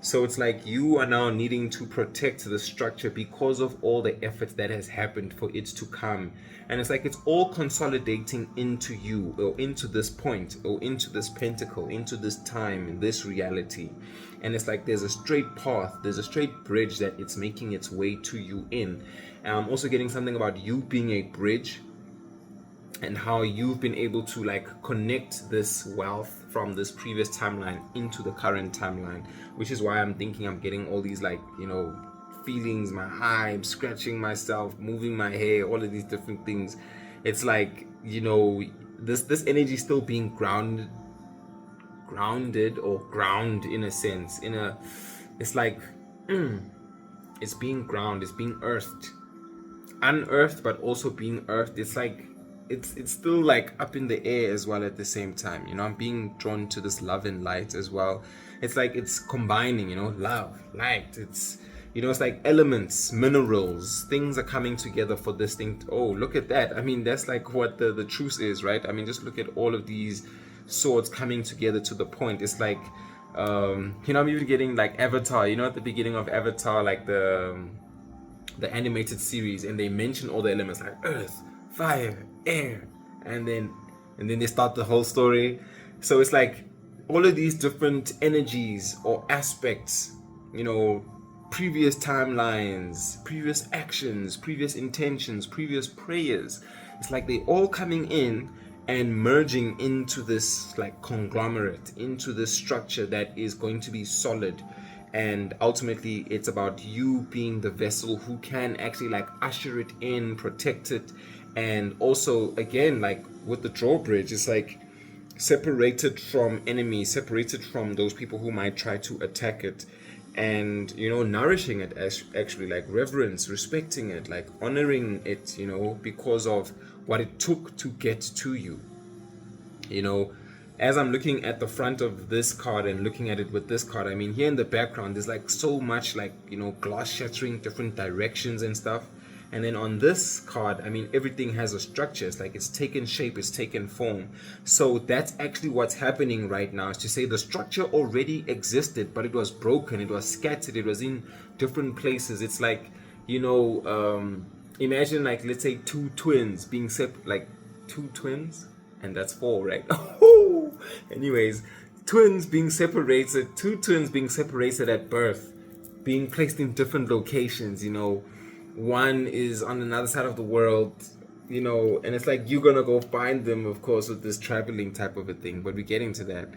So it's like you are now needing to protect the structure because of all the effort that has happened for it to come. And it's like it's all consolidating into you, or into this point, or into this pentacle, into this time, in this reality. And it's like there's a straight path, there's a straight bridge that it's making its way to you in. And I'm also getting something about you being a bridge, and how you've been able to like connect this wealth from this previous timeline into the current timeline, which is why I'm thinking I'm getting all these like, you know, feelings, my hives, scratching myself, moving my hair, all of these different things. It's like, you know, this energy is still being grounded or ground in a sense, it's like it's being ground, it's being earthed, unearthed, but also being earthed. It's like it's still like up in the air as well at the same time. I'm being drawn to this love and light as well. It's like it's combining, love, light. It's like elements, minerals, things are coming together for this thing. Oh, look at that. I mean, that's like what the truth is, right? I mean, just look at all of these swords coming together to the point. It's like, I'm even getting like Avatar, at the beginning of Avatar, like the animated series, and they mention all the elements like earth, fire, air, and then they start the whole story. So it's like all of these different energies or aspects, previous timelines, previous actions, previous intentions, previous prayers. It's like they all coming in and merging into this like conglomerate, into this structure that is going to be solid. And ultimately it's about you being the vessel who can actually like usher it in, protect it. And also, again, like with the drawbridge, it's like separated from enemies, separated from those people who might try to attack it, and nourishing it, as actually like reverence, respecting it, like honoring it, because of what it took to get to you. As I'm looking at the front of this card and looking at it with this card, I mean, here in the background there's like so much like glass shattering, different directions and stuff. And then on this card, I mean, everything has a structure. It's like it's taken shape, it's taken form. So that's actually what's happening right now, is to say the structure already existed, but it was broken, it was scattered, it was in different places. It's like, imagine like, let's say two twins being like two twins, and that's four, right? Anyways, two twins being separated at birth, being placed in different locations, one is on another side of the world, and it's like you're gonna go find them, of course, with this traveling type of a thing, but we're getting to that.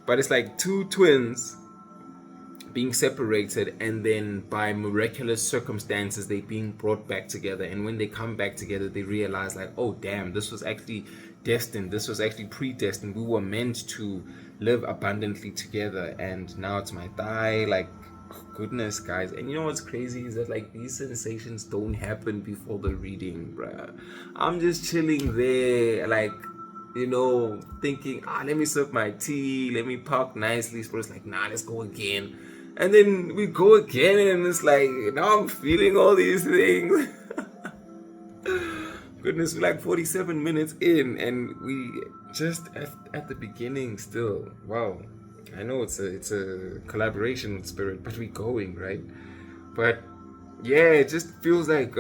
But it's like two twins being separated, and then by miraculous circumstances they being brought back together. And when they come back together, they realize like, oh damn, this was actually destined, this was actually predestined, we were meant to live abundantly together. And now it's my thigh, like, goodness, guys. And what's crazy is that like these sensations don't happen before the reading, bruh. I'm just chilling there, like, thinking, let me sip my tea, let me park nicely. So it's like, nah, let's go again. And then we go again, and it's like, now I'm feeling all these things. Goodness, we're like 47 minutes in, and we just at the beginning still. Wow. I know it's a collaboration spirit, but we're going, right? But yeah, it just feels like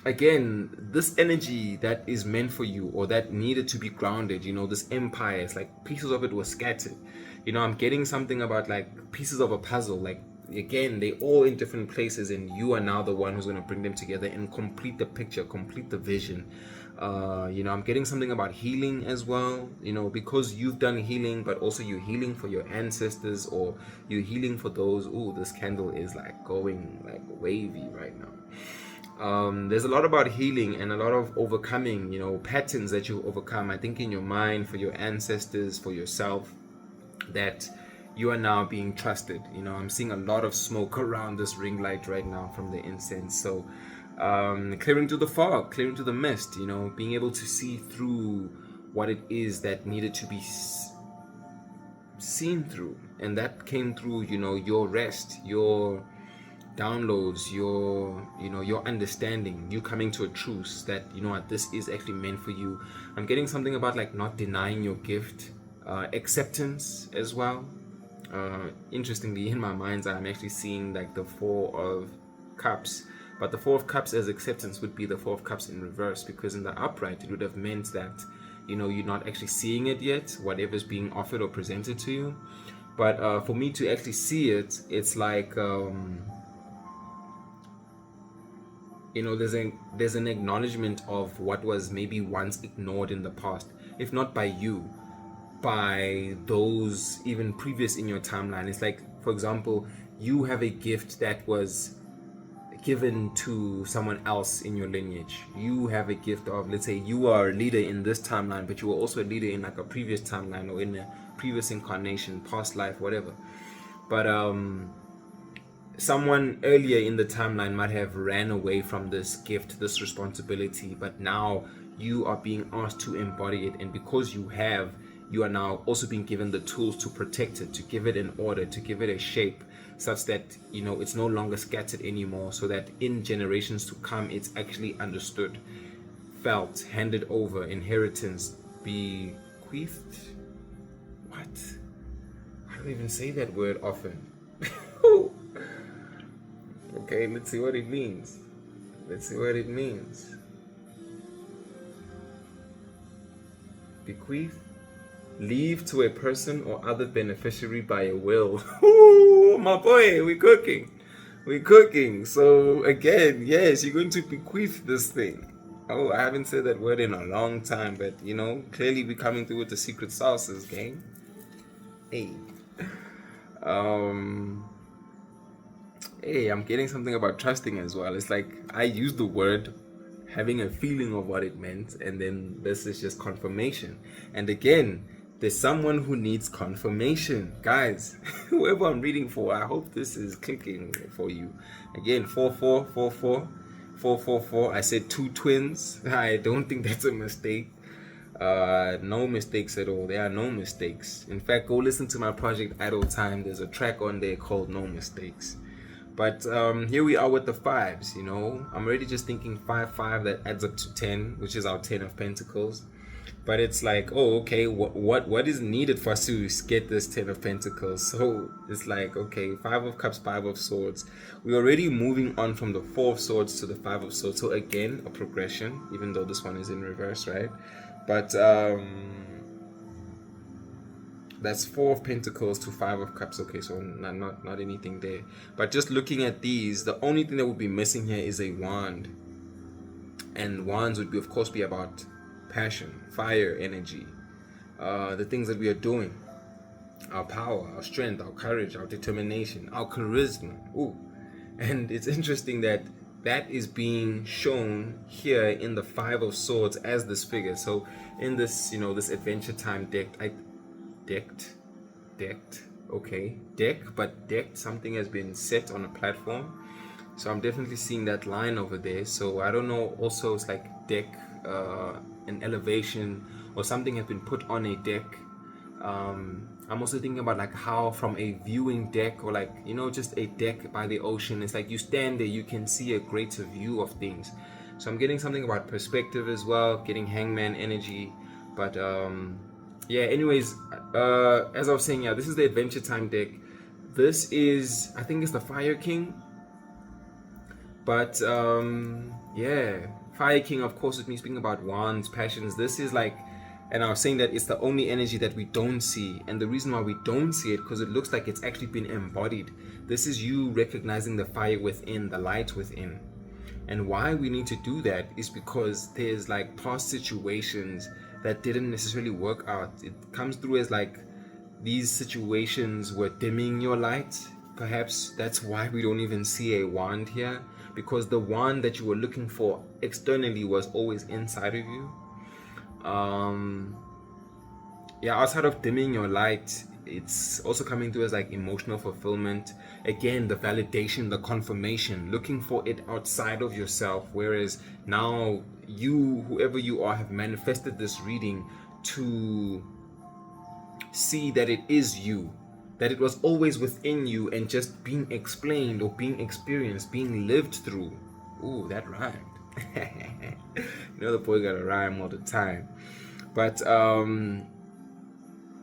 again, this energy that is meant for you, or that needed to be grounded, this empire, it's like pieces of it were scattered. I'm getting something about like pieces of a puzzle, like, again, they all in different places, and you are now the one who's going to bring them together and complete the picture, complete the vision. I'm getting something about healing as well, because you've done healing, but also you're healing for your ancestors, or you're healing for those. Ooh, this candle is like going like wavy right now. There's a lot about healing and a lot of overcoming, patterns that you overcome, I think, in your mind, for your ancestors, for yourself, that you are now being trusted. I'm seeing a lot of smoke around this ring light right now from the incense. So clearing to the fog, clearing to the mist, being able to see through what it is that needed to be seen through. And that came through, your rest, your downloads, your understanding, you coming to a truce that, what, this is actually meant for you. I'm getting something about like not denying your gift, acceptance as well. Interestingly, in my mind's eye, I'm actually seeing like the Four of Cups. But the Four of Cups as acceptance would be the Four of Cups in reverse, because in the upright it would have meant that you're not actually seeing it yet, whatever's being offered or presented to you. But for me to actually see it, it's like there's an acknowledgement of what was maybe once ignored in the past, if not by you, by those even previous in your timeline. It's like, for example, you have a gift that was given to someone else in your lineage. You have a gift of, let's say you are a leader in this timeline, but you were also a leader in like a previous timeline, or in a previous incarnation, past life, whatever. But someone earlier in the timeline might have ran away from this gift, this responsibility, but now you are being asked to embody it, and because you have, you are now also being given the tools to protect it, to give it an order, to give it a shape, such that it's no longer scattered anymore, so that in generations to come it's actually understood, felt, handed over, inheritance, bequeathed. What? I don't even say that word often. Okay, let's see what it means. Bequeath, leave to a person or other beneficiary by a will. Ooh, my boy, we're cooking. So again, yes, you're going to bequeath this thing. Oh, I haven't said that word in a long time, but clearly we're coming through with the secret sauces, gang. Hey. Hey, I'm getting something about trusting as well. It's like I used the word having a feeling of what it meant, and then this is just confirmation. And again, there's someone who needs confirmation. Guys, whoever I'm reading for, I hope this is clicking for you. Again, 4444 444. I said 2 twins. I don't think that's a mistake. No mistakes at all. There are no mistakes. In fact, go listen to my project Idle Time. There's a track on there called No Mistakes. But here we are with the 5s. I'm already just thinking 5 that adds up to 10, which is our 10 of Pentacles. But it's like, oh, okay, what is needed for us to get this 10 of Pentacles? So it's like, okay, 5 of Cups, 5 of Swords. We're already moving on from the 4 of Swords to the 5 of Swords. So again, a progression, even though this one is in reverse, right? But that's 4 of Pentacles to 5 of Cups. Okay, so not anything there. But just looking at these, the only thing that would be missing here is a wand. And wands would of course be about passion, fire, energy, the things that we are doing, our power, our strength, our courage, our determination, our charisma. Ooh. And it's interesting that is being shown here in the 5 of Swords as this figure. So in this, this Adventure Time deck, something has been set on a platform. So I'm definitely seeing that line over there. So I don't know, also it's like deck, an elevation or something has been put on a deck. I'm also thinking about like how from a viewing deck, or like just a deck by the ocean, it's like you stand there, you can see a greater view of things. So I'm getting something about perspective as well, getting Hangman energy. But yeah, anyways, as I was saying, this is the Adventure Time deck. This is, I think it's the Fire King. But yeah, Fire King, of course, with me speaking about wands, passions, this is like, and I was saying that it's the only energy that we don't see. And the reason why we don't see it, because it looks like it's actually been embodied. This is you recognizing the fire within, the light within. And why we need to do that is because there's like past situations that didn't necessarily work out. It comes through as like these situations were dimming your light. Perhaps that's why we don't even see a wand here, because the wand that you were looking for externally was always inside of you. Yeah, outside of dimming your light, it's also coming through as like emotional fulfillment. Again, the validation, the confirmation, looking for it outside of yourself. Whereas now you, whoever you are, have manifested this reading to see that it is you, that it was always within you and just being explained or being experienced, being lived through. Ooh, that rhymed. The boy got a rhyme all the time. But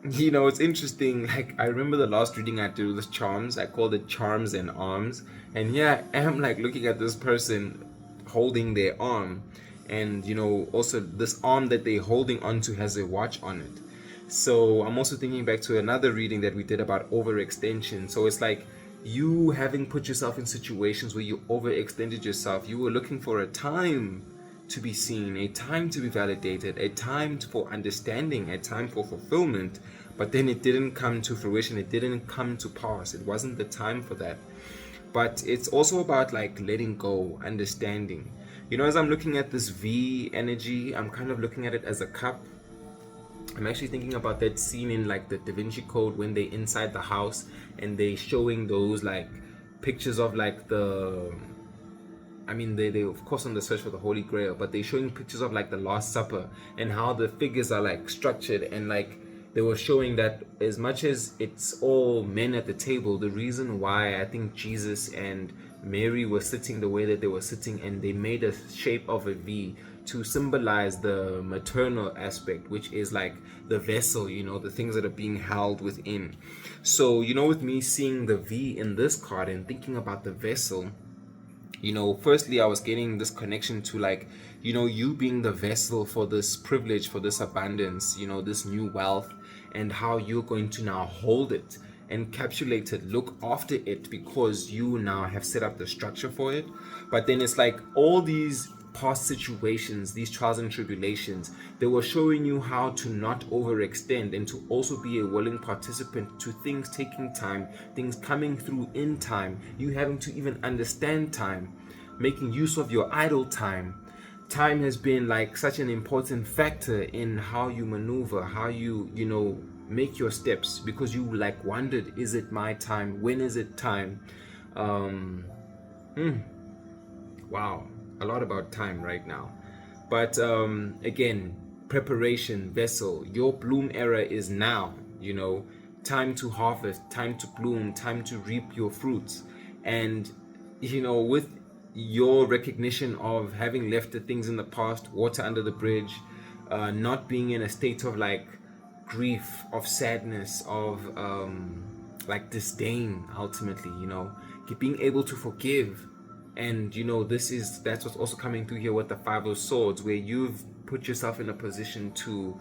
it's interesting. Like, I remember the last reading I did with charms. I called it Charms and Arms. And here I am, like, looking at this person holding their arm. And, also this arm that they're holding onto has a watch on it. So I'm also thinking back to another reading that we did about overextension. So it's like you having put yourself in situations where you overextended yourself. You were looking for a time to be seen, a time to be validated, a time for understanding, a time for fulfillment, but then it didn't come to fruition. It didn't come to pass. It wasn't the time for that. But it's also about like letting go, understanding. As I'm looking at this V energy, I'm kind of looking at it as a cup. I'm actually thinking about that scene in like the Da Vinci Code when they inside the house and they showing those like pictures of like the I mean, they of course on the search for the Holy Grail, but they're showing pictures of like the Last Supper and how the figures are like structured, and like they were showing that as much as it's all men at the table, the reason why I think Jesus and Mary were sitting the way that they were sitting, and they made a shape of a V to symbolize the maternal aspect, which is like the vessel, you know, the things that are being held within. So, you know, with me seeing the V in this card and thinking about the vessel, you know, firstly, I was getting this connection to like, you know, you being the vessel for this privilege, for this abundance, you know, this new wealth, and how you're going to now hold it, encapsulate it, look after it, because you now have set up the structure for it. But then it's like all these past situations, these trials and tribulations, they were showing you how to not overextend and to also be a willing participant to things taking time, things coming through in time, you having to even understand time, making use of your idle time. Time has been like such an important factor in how you maneuver, how you know, make your steps, because you like wondered, is it my time? When is it time? Wow, a lot about time right now. But again, preparation, vessel, your bloom era is now, you know, time to harvest, time to bloom, time to reap your fruits. And, you know, with your recognition of having left the things in the past, water under the bridge, not being in a state of like grief, of sadness, of like disdain, ultimately, you know, being able to forgive. And you know, that's what's also coming through here with the Five of Swords, where you've put yourself in a position to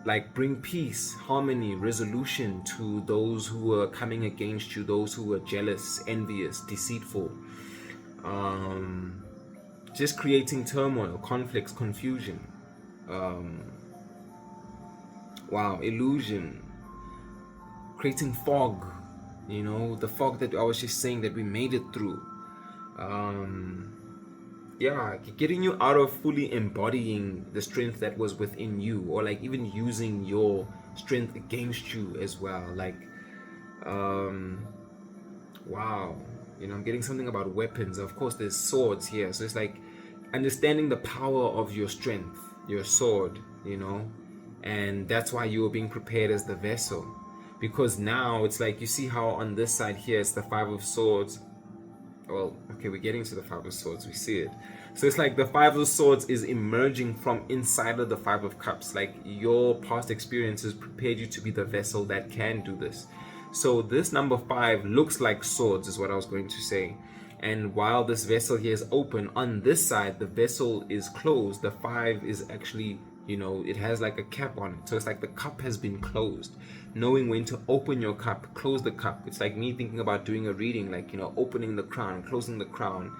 like bring peace, harmony, resolution to those who are coming against you, those who are jealous, envious, deceitful, just creating turmoil, conflicts, confusion, illusion, creating fog, you know, the fog that I was just saying that we made it through. Getting you out of fully embodying the strength that was within you, or like even using your strength against you as well. Like, you know, I'm getting something about weapons. Of course, there's swords here, so it's like understanding the power of your strength, your sword, you know, and that's why you were being prepared as the vessel. Because now it's like, you see how on this side here it's the Five of Swords. Well, okay, we're getting to the Five of Swords, we see it. So it's like the Five of Swords is emerging from inside of the Five of Cups. Like your past experiences prepared you to be the vessel that can do this. So this number 5 looks like swords, is what I was going to say. And while this vessel here is open, on this side the vessel is closed. The 5 is actually, you know, it has like a cap on it. So it's like the cup has been closed. Knowing when to open your cup, close the cup. It's like me thinking about doing a reading, like, you know, opening the crown, closing the crown.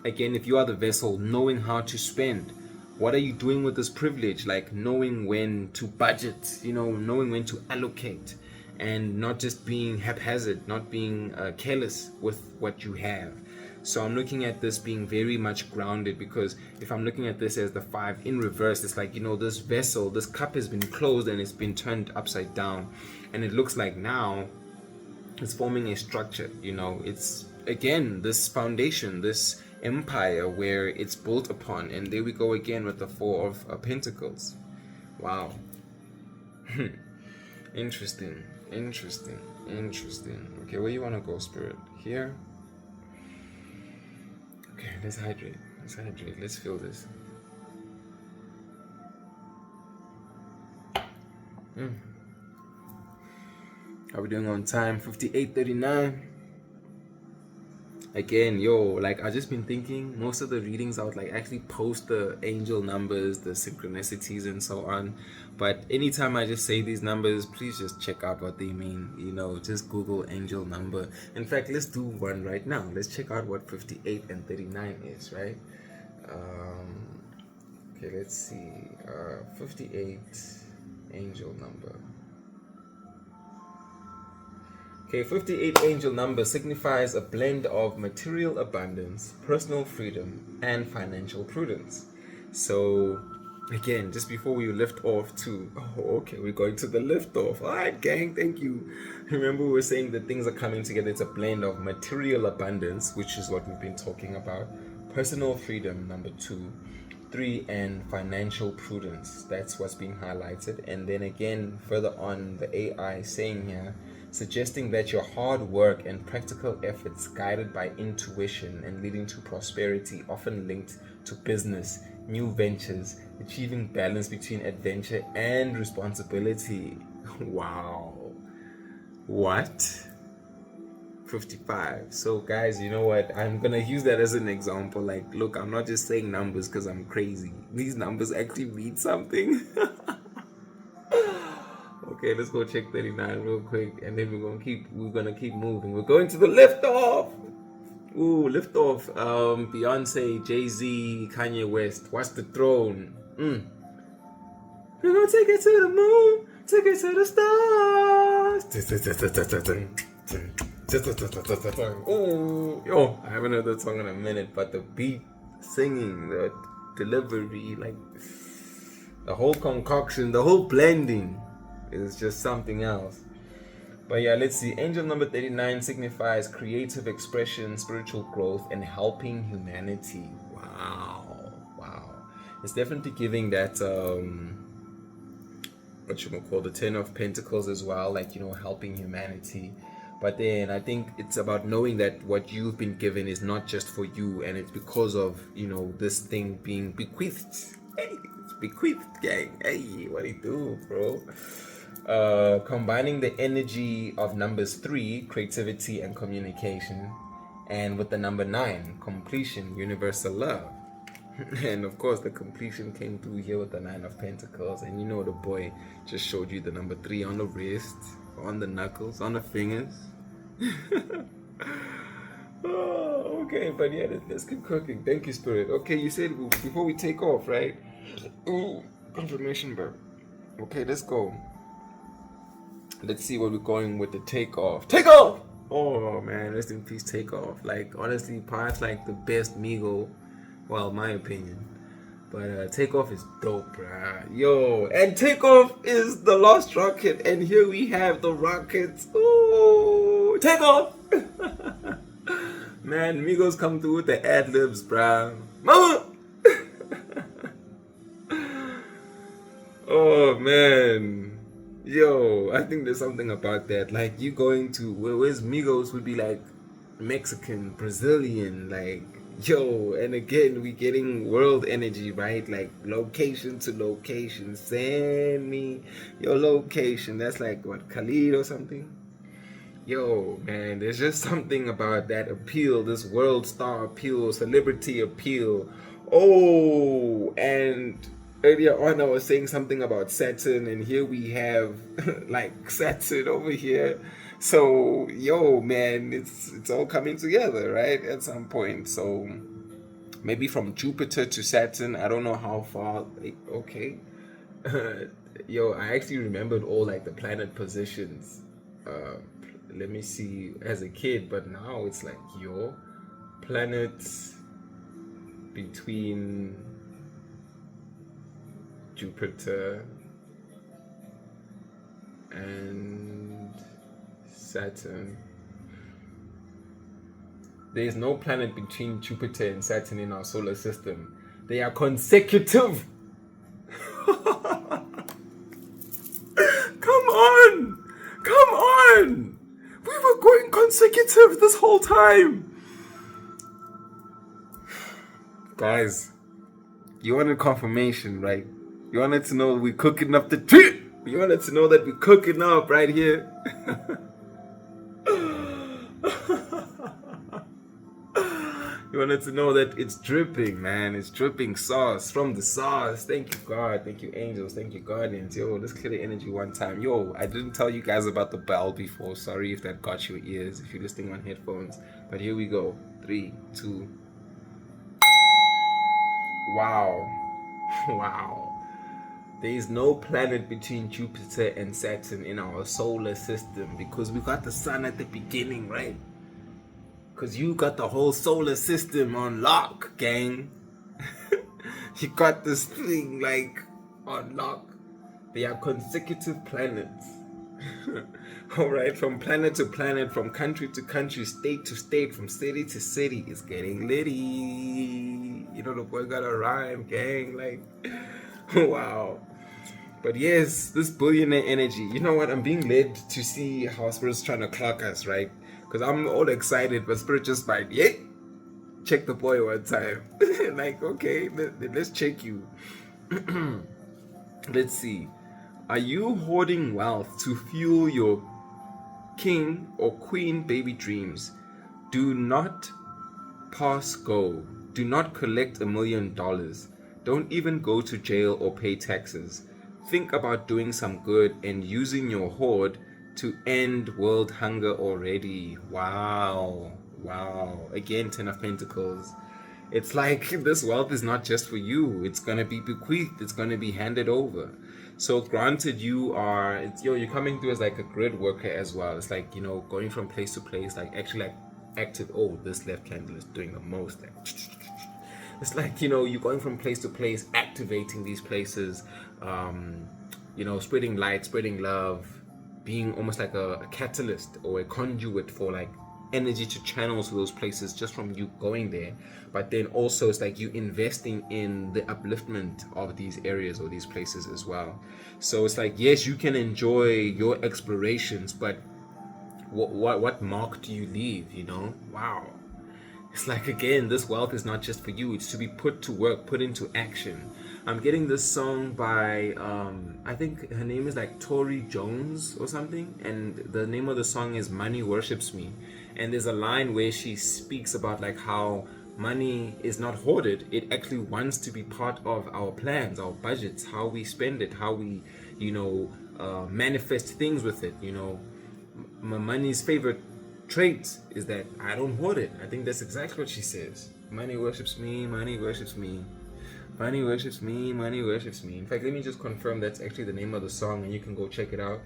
Again, if you are the vessel, knowing how to spend. What are you doing with this privilege? Like knowing when to budget, you know, knowing when to allocate, and not just being haphazard, not being careless with what you have. So I'm looking at this being very much grounded, because if I'm looking at this as the 5 in reverse, it's like, you know, this vessel, this cup has been closed and it's been turned upside down. And it looks like now it's forming a structure, you know, it's again this foundation, this empire where it's built upon. And there we go again with the 4 of Pentacles. Wow. Interesting. Okay, where you want to go, Spirit? Here? Okay, let's hydrate. Let's feel this. Are we doing on time? 58:39. Again, like I just been thinking, most of the readings I would like actually post the angel numbers, the synchronicities and so on. But anytime I just say these numbers, please just check out what they mean. You know, just Google angel number. In fact, let's do one right now. Let's check out what 58 and 39 is, right? Okay, let's see. 58 angel number. Okay, 58 angel number signifies a blend of material abundance, personal freedom, and financial prudence. So again, just before we lift off to, oh, okay, we're going to the lift off. All right, gang, thank you. Remember, we were saying that things are coming together. It's a blend of material abundance, which is what we've been talking about, personal freedom, number 2, 3, and financial prudence. That's what's being highlighted. And then again, further on, the AI saying here, suggesting that your hard work and practical efforts guided by intuition and leading to prosperity, often linked to business, new ventures, achieving balance between adventure and responsibility. Wow. What? 55. So guys, you know what, I'm gonna use that as an example. Like, look, I'm not just saying numbers because I'm crazy. These numbers actually mean something. Okay, let's go check 39 real quick, and then we're gonna keep moving. We're going to the lift off. Ooh, lift off. Beyonce, Jay-Z, Kanye West. Watch the throne. We're gonna take it to the moon, take it to the stars. Ooh, yo, I haven't heard that song in a minute, but the beat, singing, the delivery, like the whole concoction, the whole blending is just something else. But yeah, let's see. Angel number 39 signifies creative expression, spiritual growth, and helping humanity. Wow. It's definitely giving that what you call the 10 of Pentacles as well, like, you know, helping humanity. But then I think it's about knowing that what you've been given is not just for you, and it's because of, you know, this thing being bequeathed. Hey, it's bequeathed, gang. Hey, what do you do, bro? Combining the energy of numbers 3, creativity and communication, and with the number 9, completion, universal love. And of course, the completion came through here with the 9 of Pentacles. And you know, the boy just showed you the number 3 on the wrist, on the knuckles, on the fingers. Oh, okay, but yeah, let's keep cooking. Thank you, Spirit. Okay, you said before we take off, right? Ooh, confirmation, bro. Okay, let's go. Let's see what we're going with the takeoff. Take off! Oh man, rest in peace, Takeoff. Like, honestly, Part's like the best Migo. Well, my opinion. But Takeoff is dope, bruh. Yo, and Takeoff is the lost rocket. And here we have the rockets. Ooh, Takeoff! Man, Migos come through with the ad-libs, bruh. Mama! Oh man. Yo, I think there's something about that. Like, you going to where's Migos would be like Mexican, Brazilian, like, yo, and again we getting world energy, right? Like, location to location. Send me your location. That's like what, Khalid or something? Yo, man, there's just something about that appeal, this world star appeal, celebrity appeal. Oh, and earlier on I was saying something about Saturn, and here we have like Saturn over here. So, yo, man, it's all coming together, right? At some point. So maybe from Jupiter to Saturn, I don't know how far. Okay. Yo, I actually remembered all like the planet positions. Let me see, as a kid, but now it's like, yo, planets between Jupiter and Saturn. There is no planet between Jupiter and Saturn in our solar system. They are consecutive. Come on! We were going consecutive this whole time. Guys, you wanted confirmation, right? You wanted to know we're cooking up the trip. You wanted to know that we're cooking up right here. You wanted to know that it's dripping, man. It's dripping sauce from the sauce. Thank you, God. Thank you, angels. Thank you, guardians. Yo, let's clear the energy one time. Yo, I didn't tell you guys about the bell before. Sorry if that got your ears, if you're listening on headphones. But here we go. 3, 2. Wow. Wow. There is no planet between Jupiter and Saturn in our solar system because we got the sun at the beginning, right? Because you got the whole solar system on lock, gang. You got this thing like on lock. They are consecutive planets. All right, from planet to planet, from country to country, state to state, from city to city. It's getting litty. You know, the boy got a rhyme, gang. Like, wow. But yes, this billionaire energy. You know what? I'm being led to see how Spirit's trying to clock us, right? Because I'm all excited, but Spirit just like, yeah, check the boy one time. Like, okay, let's check you. Let's see. Are you hoarding wealth to fuel your king or queen baby dreams? Do not pass go. Do not collect $1 million. Don't even go to jail or pay taxes. Think about doing some good and using your hoard to end world hunger already. Wow. Wow. Again, Ten of Pentacles. It's like this wealth is not just for you. It's going to be bequeathed. It's going to be handed over. So granted, you're coming through as like a grid worker as well. It's like, you know, going from place to place, like actually like active. Oh, this left candle is doing the most. Like, it's like, you know, you're going from place to place, activating these places, you know, spreading light, spreading love, being almost like a catalyst or a conduit for like energy to channel to those places just from you going there. But then also it's like you investing in the upliftment of these areas or these places as well. So it's like, yes, you can enjoy your explorations, but what mark do you leave, you know? Wow. It's like, again, this wealth is not just for you. It's to be put to work, put into action. I'm getting this song by, I think her name is like Tori Jones or something. And the name of the song is Money Worships Me. And there's a line where she speaks about like how money is not hoarded. It actually wants to be part of our plans, our budgets, how we spend it, how we, you know, manifest things with it. You know, money's favorite trait is that I don't hoard it. I think that's exactly what she says. Money worships me, money worships me. Money worships me, money worships me. In fact, let me just confirm that's actually the name of the song and you can go check it out.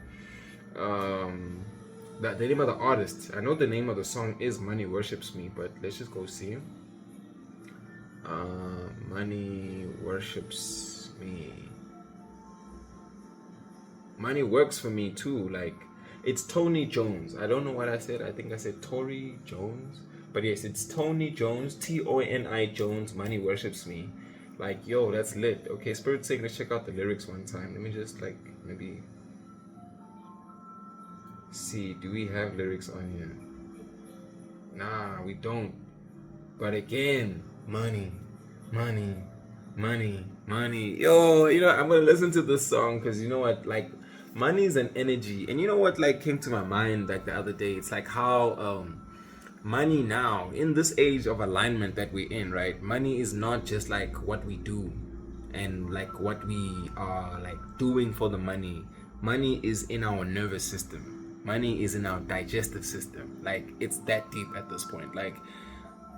The name of the artist. I know the name of the song is Money Worships Me, but let's just go see. Money worships me. Money works for me too. Like, it's Tony Jones. I don't know what I said. I think I said Tori Jones. But yes, it's Tony Jones. Toni Jones. Money worships me. Like, yo, that's lit. Okay, Spirit's saying let's check out the lyrics one time. Let me just like maybe see. Do we have lyrics on here? Nah, we don't. But again, money, money, money, money. Yo, you know, I'm gonna listen to this song because you know what, like, money is an energy. And you know what, like, came to my mind like the other day? It's like how money now, in this age of alignment that we're in, right? Money is not just like what we do and like what we are like doing for the money. Money is in our nervous system. Money is in our digestive system. Like, it's that deep at this point. Like,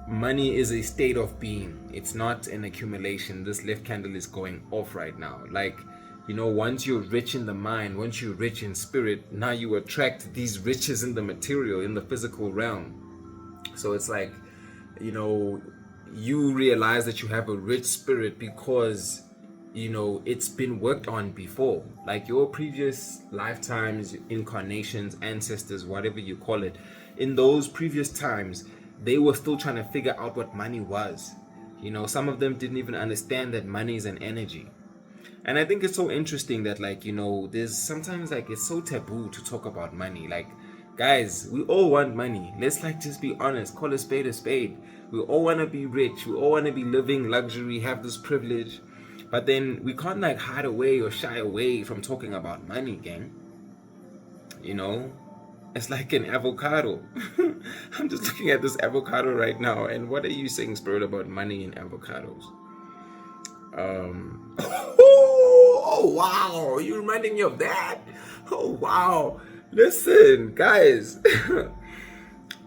money is a state of being. It's not an accumulation. This left candle is going off right now. Like, you know, once you're rich in the mind, once you're rich in spirit, now you attract these riches in the material, in the physical realm. So it's like, you know, you realize that you have a rich spirit because, you know, it's been worked on before. Like, your previous lifetimes, incarnations, ancestors, whatever you call it, in those previous times, they were still trying to figure out what money was. You know, some of them didn't even understand that money is an energy. And I think it's so interesting that, like, you know, there's sometimes like it's so taboo to talk about money. Like, guys, we all want money. Let's like just be honest, call a spade a spade. We all want to be rich. We all want to be living luxury, have this privilege. But then we can't like hide away or shy away from talking about money, gang. You know, it's like an avocado. I'm just looking at this avocado right now. And what are you saying, Spirit, about money and avocados? Oh, wow. You reminding me of that? Oh, wow. Listen, guys.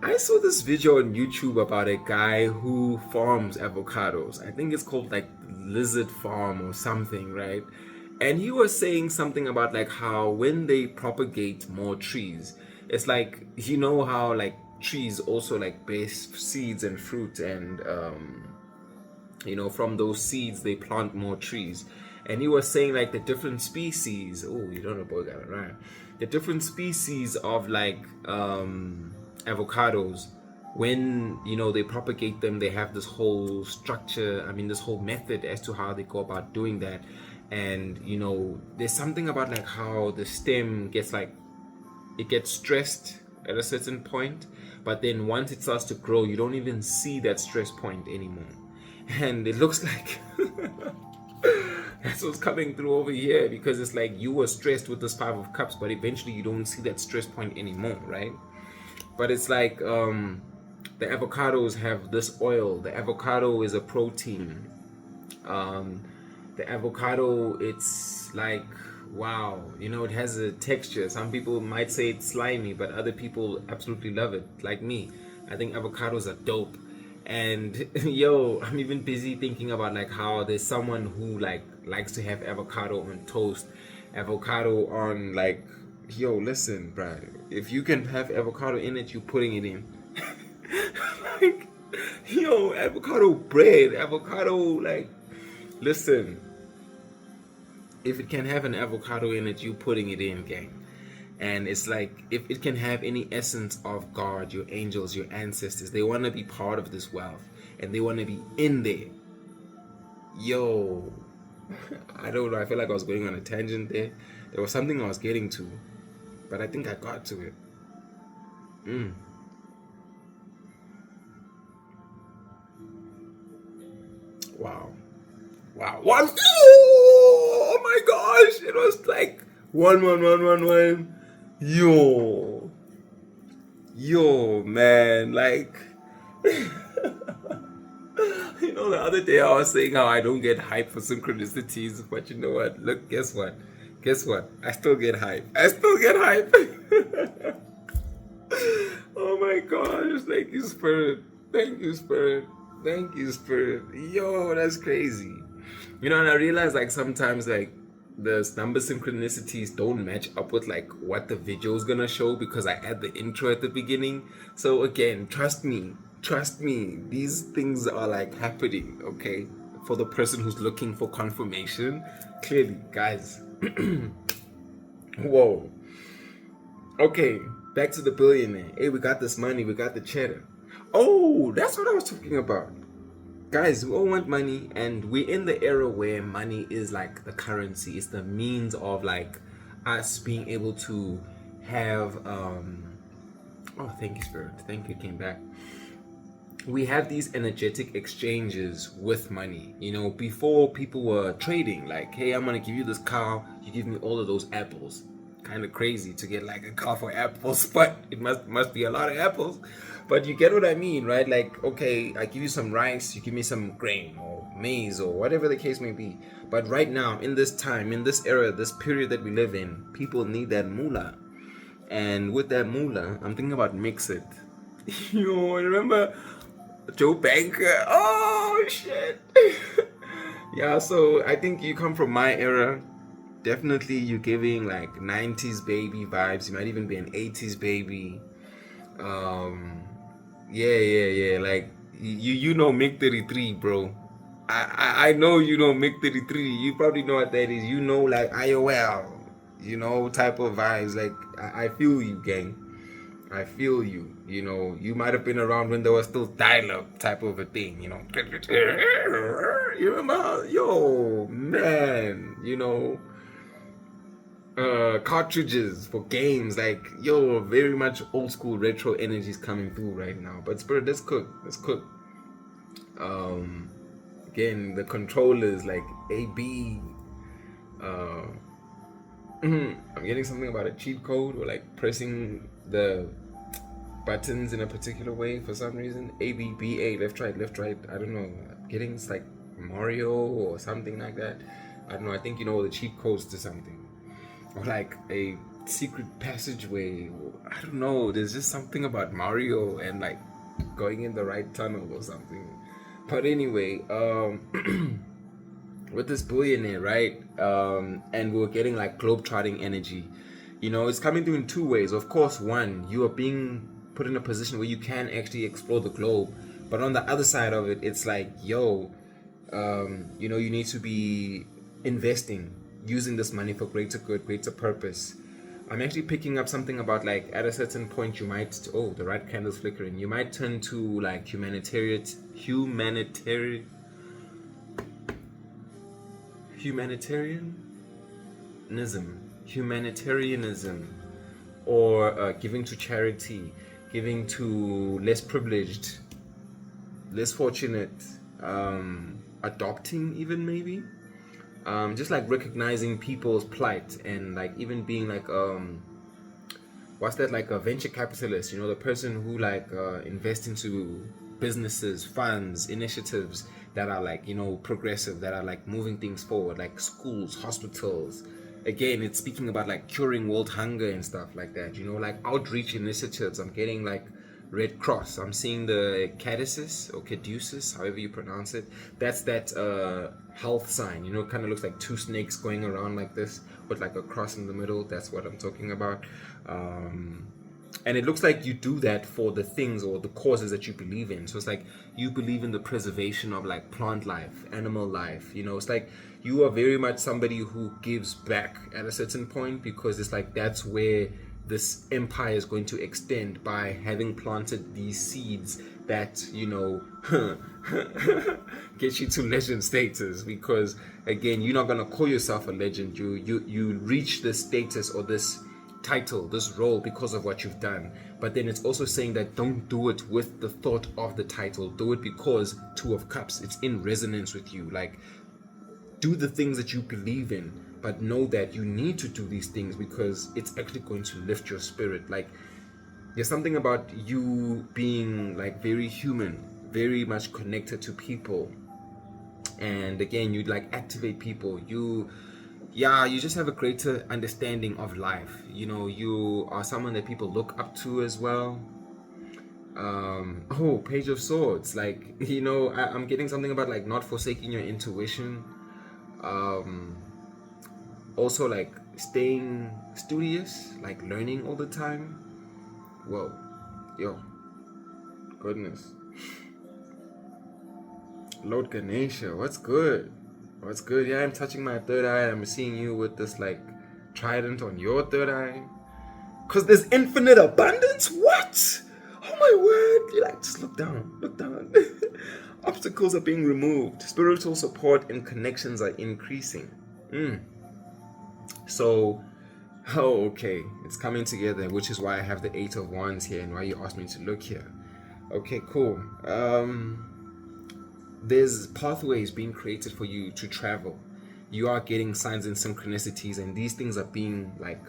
I saw this video on YouTube about a guy who farms avocados. I think it's called like Lizard Farm or something, right? And he was saying something about like how when they propagate more trees, it's like, you know how like trees also like bear seeds and fruit and from those seeds they plant more trees. And he was saying like the different species, oh, you don't know about that, right? The different species of like avocados, when they propagate them, they have this whole structure, this whole method as to how they go about doing that. And there's something about like how the stem gets like, it gets stressed at a certain point, but then once it starts to grow, you don't even see that stress point anymore. And it looks like that's what's coming through over here, because it's like you were stressed with this 5 of Cups, but eventually you don't see that stress point anymore, right? But it's like the avocados have this oil. The avocado is a protein. The avocado, it's like, wow, it has a texture. Some people might say it's slimy, but other people absolutely love it, like me. I think avocados are dope. And I'm even busy thinking about like how there's someone who like likes to have avocado on toast, avocado on like, listen, bruh, if you can have avocado in it, you're putting it in. Like, avocado bread, avocado, like, listen, if it can have an avocado in it, you putting it in, gang. And it's like, if it can have any essence of God, your angels, your ancestors, they want to be part of this wealth, and they want to be in there. I don't know, I feel like I was going on a tangent there. There was something I was getting to, but I think I got to it. Wow. Oh my gosh, it was like 1 yo man, like the other day I was saying how I don't get hype for synchronicities, but you know what, look, guess what, I still get hype. Oh my gosh, thank you, Spirit. Yo, that's crazy. And I realize like sometimes like the number synchronicities don't match up with like what the video is gonna show, because I add the intro at the beginning. So again, trust me, these things are like happening, okay? For the person who's looking for confirmation, clearly, guys. Whoa. Okay, back to the billionaire. Hey, we got this money, we got the cheddar. Oh, that's what I was talking about. Guys, we all want money, and we're in the era where money is like the currency. It's the means of like us being able to have oh, thank you, Spirit. Thank you, came back. We have these energetic exchanges with money. Before people were trading, like, hey, I'm gonna give you this cow, you give me all of those apples. Kind of crazy to get like a cow for apples, but it must be a lot of apples. But you get what I mean, right? Like, okay, I give you some rice, you give me some grain or maize or whatever the case may be. But right now, in this time, in this era, this period that we live in, people need that moolah. And with that moolah, I'm thinking about Mix It. Remember Joe Banker? Oh, shit. Yeah, so I think you come from my era. Definitely you're giving like 90s baby vibes. You might even be an 80s baby. Yeah. Like you know Mick 33, bro. I know you know Mick 33. You probably know what that is. Like IOL, type of vibes. Like I feel you, gang. I feel you. You might have been around when there was still dial-up type of a thing. You remember? Yo, man. Cartridges for games, like very much old school retro energies coming through right now. But Spirit, let's cook. Again, the controllers like AB. I'm getting something about a cheat code, or like pressing the buttons in a particular way for some reason. ABBA, left right. I don't know. Getting it's like Mario or something like that. I don't know. I think the cheat codes to something. Or like a secret passageway. I don't know. There's just something about Mario and like going in the right tunnel or something. But anyway, with this billionaire, right? And we're getting like globe-trotting energy. It's coming through in two ways. Of course, one, you are being put in a position where you can actually explore the globe. But on the other side of it, it's like, You need to be investing, using this money for greater good, greater purpose. I'm actually picking up something about like at a certain point you might, the right candle's flickering, you might turn to like humanitarianism, or giving to charity, giving to less privileged, less fortunate, adopting even maybe, just like recognizing people's plight, and like even being like what's that, like a venture capitalist, the person who like invests into businesses, funds, initiatives that are like progressive, that are like moving things forward, like schools, hospitals. Again, it's speaking about like curing world hunger and stuff like that, like outreach initiatives. I'm getting like Red Cross. I'm seeing the caduceus or caduceus, however you pronounce it. That's that health sign. Kind of looks like two snakes going around like this with like a cross in the middle. That's what I'm talking about. And it looks like you do that for the things or the causes that you believe in. So it's like you believe in the preservation of like plant life, animal life. It's like you are very much somebody who gives back at a certain point, because it's like that's where this empire is going to extend, by having planted these seeds that get you to legend status. Because again, you're not going to call yourself a legend. You reach this status or this title, this role, because of what you've done. But then it's also saying that don't do it with the thought of the title. Do it because Two of Cups, it's in resonance with you. Like, do the things that you believe in, but know that you need to do these things because it's actually going to lift your spirit. Like, there's something about you being like very human, very much connected to people. And again, you like activate people. You just have a greater understanding of life. You are someone that people look up to as well. Page of Swords. Like, I'm getting something about like not forsaking your intuition. Also like staying studious, like learning all the time. Whoa, goodness. Lord Ganesha, what's good? Yeah, I'm touching my third eye. I'm seeing you with this like trident on your third eye. Cause there's infinite abundance. What? Oh my word! You like, just look down. Obstacles are being removed. Spiritual support and connections are increasing. So, okay, it's coming together, which is why I have the 8 of Wands here and why you asked me to look here. Okay, cool. There's pathways being created for you to travel. You are getting signs and synchronicities, and these things are being like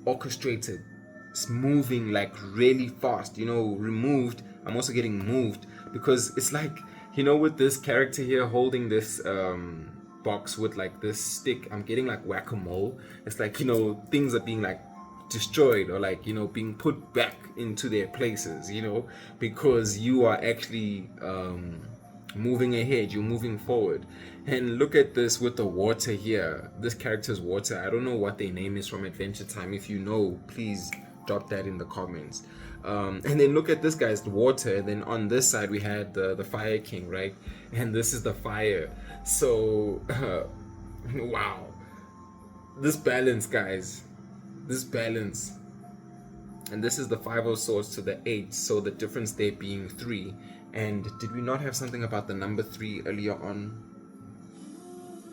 orchestrated. It's moving like really fast. Removed. I'm also getting moved, because it's like, with this character here holding this box with like this stick, I'm getting like whack-a-mole. It's like, things are being like destroyed, or like, being put back into their places, because you are actually moving ahead, you're moving forward. And look at this with the water here. This character's water. I don't know what their name is from Adventure Time. If you know, please drop that in the comments. And then look at this guy's water. And then on this side we had the Fire King, right? And this is the fire. So wow, this balance, guys, this balance. And this is the 5 of Swords to the 8, so the difference there being 3. And did we not have something about the number 3 earlier on?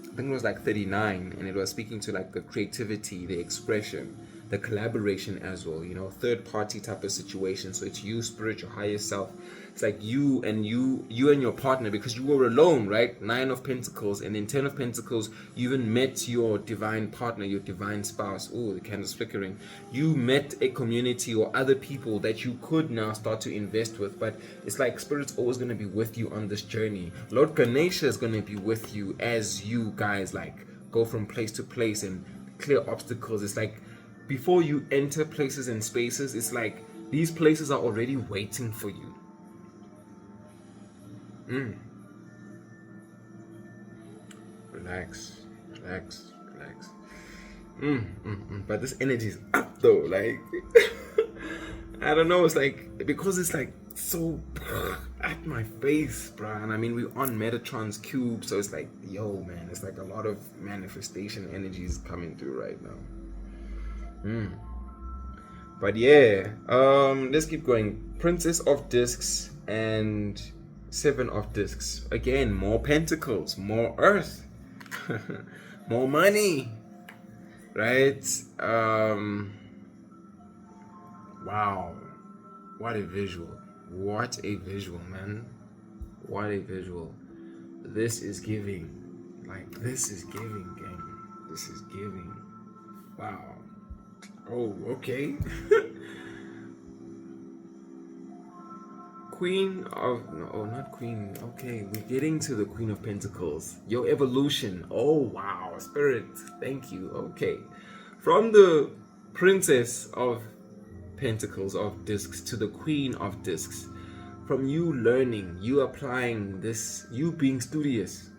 I think it was like 39, and it was speaking to like the creativity, the expression, the collaboration as well, third party type of situation. So it's you, spirit, your higher self. It's like you and your partner, because you were alone, right? 9 of Pentacles, and then 10 of Pentacles. You even met your divine partner, your divine spouse. Oh, the candle's flickering. You met a community or other people that you could now start to invest with. But it's like spirit's always going to be with you on this journey. Lord Ganesha is going to be with you as you guys like go from place to place and clear obstacles. It's like before you enter places and spaces, it's like these places are already waiting for you. Relax. But this energy is up though, like I don't know, it's like, because it's like so, I at my face, bruh. And I mean, we're on Metatron's cube, so it's like, yo, man, it's like a lot of manifestation energies coming through right now. But yeah, let's keep going. Princess of Discs and Seven of Discs. Again, more pentacles, more earth, more money, right? Wow, what a visual. What a visual, man. What a visual. This is giving. Like, this is giving, gang. This is giving. Wow. Oh, okay. Queen of... No, oh, not Queen. Okay, we're getting to the Queen of Pentacles. Your evolution. Oh, wow. Spirit. Thank you. Okay. From the Princess of Pentacles of Discs to the Queen of Discs, from you learning, you applying this, you being studious,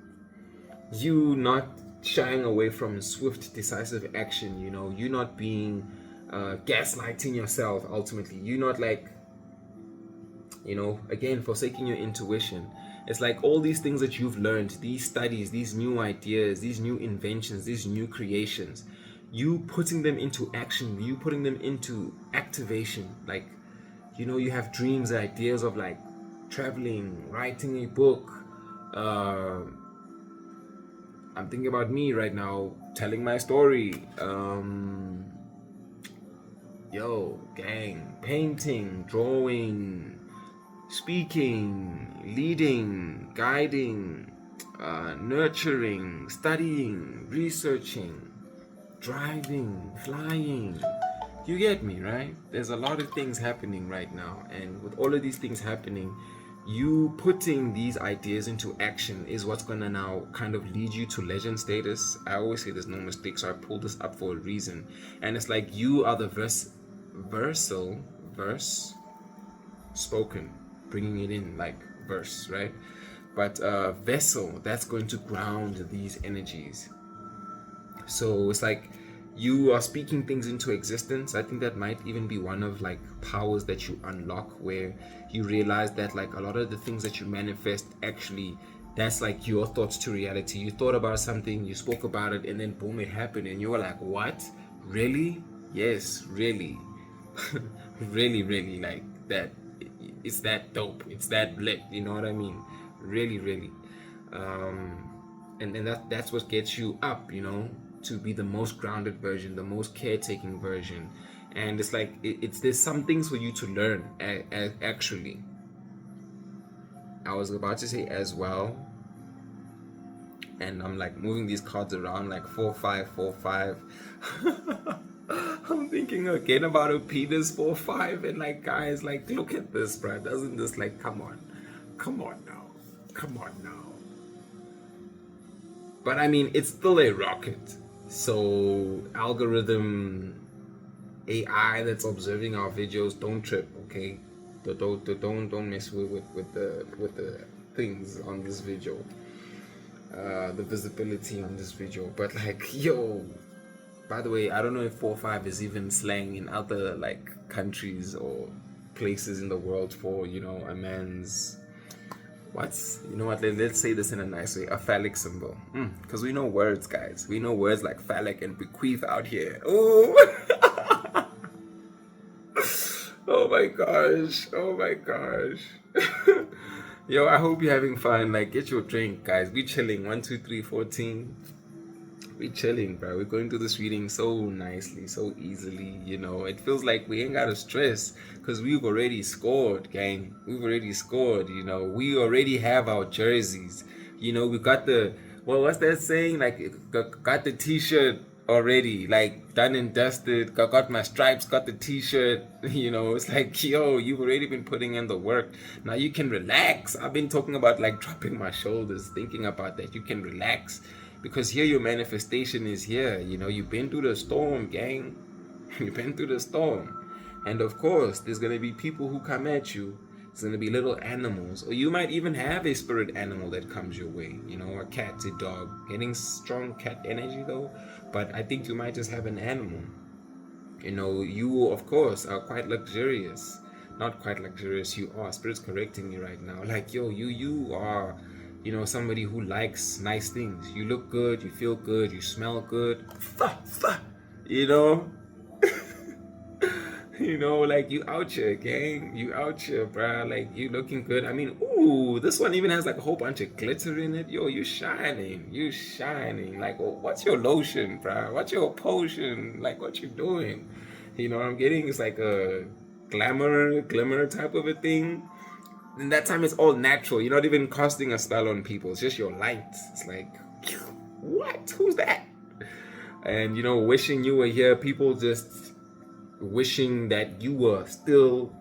you not shying away from swift decisive action, you know, you not being gaslighting yourself. Ultimately, you not like, you know, again, forsaking your intuition. It's like all these things that you've learned, these studies, these new ideas, these new inventions, these new creations, you putting them into action, you putting them into activation. Like, you know, you have dreams, ideas of like traveling, writing a book. I'm thinking about me right now, telling my story. Yo, gang, painting, drawing, speaking, leading, guiding, nurturing, studying, researching, driving, flying. You get me, right? There's a lot of things happening right now, and with all of these things happening, you putting these ideas into action is what's gonna now kind of lead you to legend status. I always say there's no mistake, so I pulled this up for a reason. And it's like you are the verse spoken, bringing it in like verse, right? But vessel that's going to ground these energies. So it's like you are speaking things into existence. I think that might even be one of like powers that you unlock, where you realize that like a lot of the things that you manifest, actually that's like your thoughts to reality. You thought about something, you spoke about it, and then boom, it happened, and you were like, what? Really? Yes, really. really like that. It's that dope, it's that lit, you know what I mean? Really. And then that's what gets you up, you know, to be the most grounded version, the most caretaking version. And it's like there's some things for you to learn actually. I was about to say as well, and I'm like moving these cards around like 4-5 4-5. I'm thinking again about a penis 4-5, and like, guys, like, look at this, bro. Doesn't this, like, come on now. But I mean, it's still a rocket. So algorithm AI that's observing our videos, don't trip, okay? Don't mess with the things on this video, the visibility on this video. But like, yo, by the way, I don't know if 4-5 is even slang in other like countries or places in the world for, you know, a man's, you know what, let's say this in a nice way, a phallic symbol. Because we know words, guys. We know words like phallic and bequeath out here. Oh. Oh my gosh. Yo, I hope you're having fun. Like, get your drink, guys. We chilling. 1, 2, 3, 14. We chilling, bro. We're going through this reading so nicely, so easily, you know. It feels like we ain't gotta stress because we've already scored, gang. We've already scored, you know. We already have our jerseys, you know. We got the, well, what's that saying? Like, got the t-shirt already, like, done and dusted. Got my stripes, got the t-shirt, you know. It's like, yo, you've already been putting in the work. Now you can relax. I've been talking about like dropping my shoulders, thinking about that. You can relax. Because here your manifestation is here. You know, you've been through the storm, gang. You've been through the storm. And of course, there's going to be people who come at you. There's going to be little animals. Or you might even have a spirit animal that comes your way. You know, a cat, a dog. Getting strong cat energy though. But I think you might just have an animal. You know, you, of course, are quite luxurious. not quite luxurious. You are. Spirit's correcting me right now. Like, yo, you are, you know, somebody who likes nice things. You look good, you feel good, you smell good. You know? You know, like, you out here, gang. You out here, bruh. Like, you looking good. I mean, ooh, this one even has like a whole bunch of glitter in it. Yo, you shining. You shining. Like, oh, what's your lotion, bruh? What's your potion? Like, what you doing? You know what I'm getting? It's like a glimmer type of a thing. And that time it's all natural. You're not even casting a spell on people. It's just your light. It's like, what? Who's that? And, you know, wishing you were here. People just wishing that you were still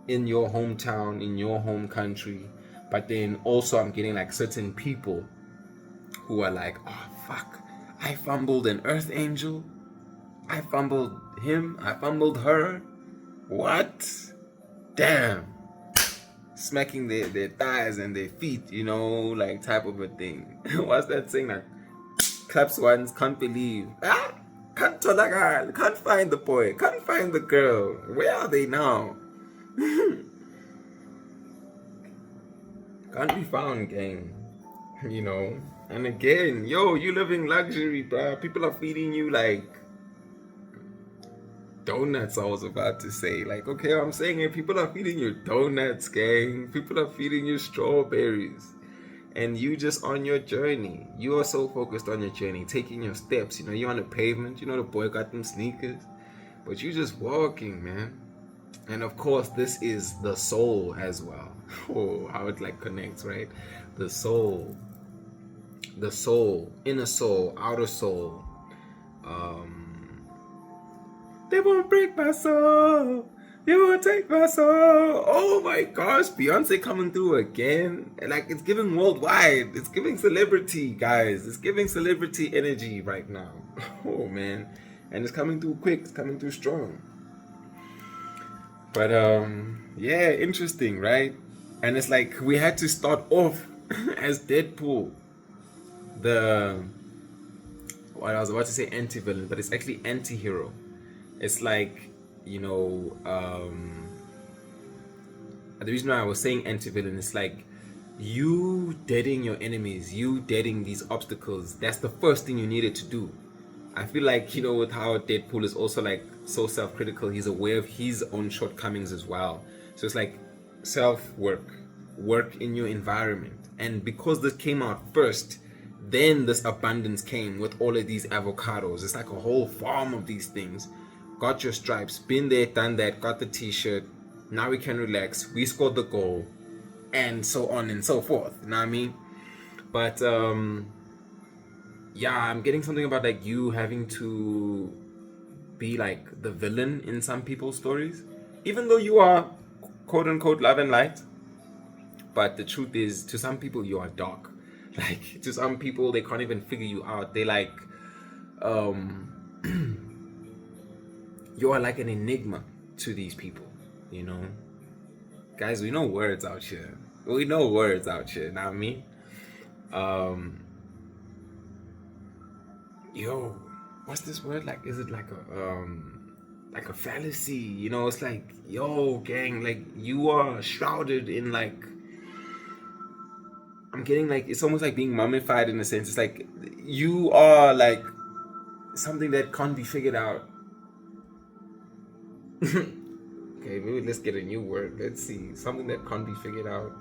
in your hometown, in your home country. But then also I'm getting like certain people who are like, oh fuck, I fumbled an earth angel, I fumbled him, I fumbled her. What? Damn. Smacking their thighs and their feet, you know, like type of a thing. What's that saying? Like, claps once, can't believe. Ah! Can't tell a girl, can't find the boy, can't find the girl. Where are they now? Can't be found, gang. You know? And again, yo, you living luxury, bruh. People are feeding you like donuts, I was about to say. Like, okay, I'm saying it. People are feeding you donuts, gang. People are feeding you strawberries. And you just on your journey. You are so focused on your journey, taking your steps. You know, you're on the pavement. You know, the boy got them sneakers. But you just walking, man. And of course, this is the soul as well. Oh, how it like connects, right? The soul, inner soul, outer soul. They won't break my soul. You won't take my soul. Oh my gosh, Beyonce coming through again. Like, it's giving worldwide. It's giving celebrity, guys. It's giving celebrity energy right now. Oh man. And it's coming through quick. It's coming through strong. But yeah, interesting, right? And it's like we had to start off as Deadpool, what I was about to say anti-villain, but it's actually anti-hero. It's like, you know, the reason why I was saying anti-villain is like you deading your enemies, you deading these obstacles. That's the first thing you needed to do. I feel like, you know, with how Deadpool is also like so self-critical, he's aware of his own shortcomings as well. So it's like self-work, work in your environment. And because this came out first, then this abundance came with all of these avocados. It's like a whole farm of these things. Got your stripes, been there, done that, got the t-shirt. Now we can relax. We scored the goal, and so on and so forth. You know what I mean? But yeah, I'm getting something about like you having to be like the villain in some people's stories, even though you are quote unquote love and light. But the truth is, to some people you are dark. Like, to some people they can't even figure you out. They like you are like an enigma to these people, you know? Guys, we know words out here. We know words out here, know what I mean? Yo, what's this word? Like, is it like a fallacy? You know, it's like, yo, gang, like you are shrouded in like, I'm getting like, it's almost like being mummified in a sense. It's like you are like something that can't be figured out. Okay, maybe let's get a new word. Let's see. Something that can't be figured out.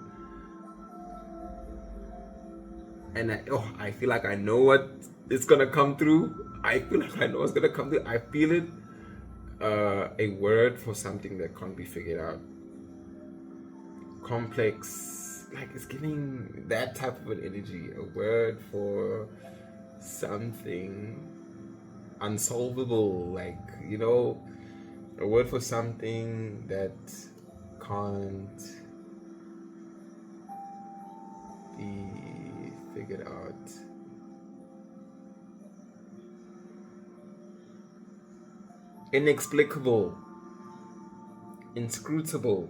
And I feel like I know what is gonna come through. I feel like I know what's gonna come through. I feel it. A word for something that can't be figured out. Complex. Like, it's giving that type of an energy. A word for something unsolvable. Like, you know, a word for something that can't be figured out. Inexplicable. Inscrutable.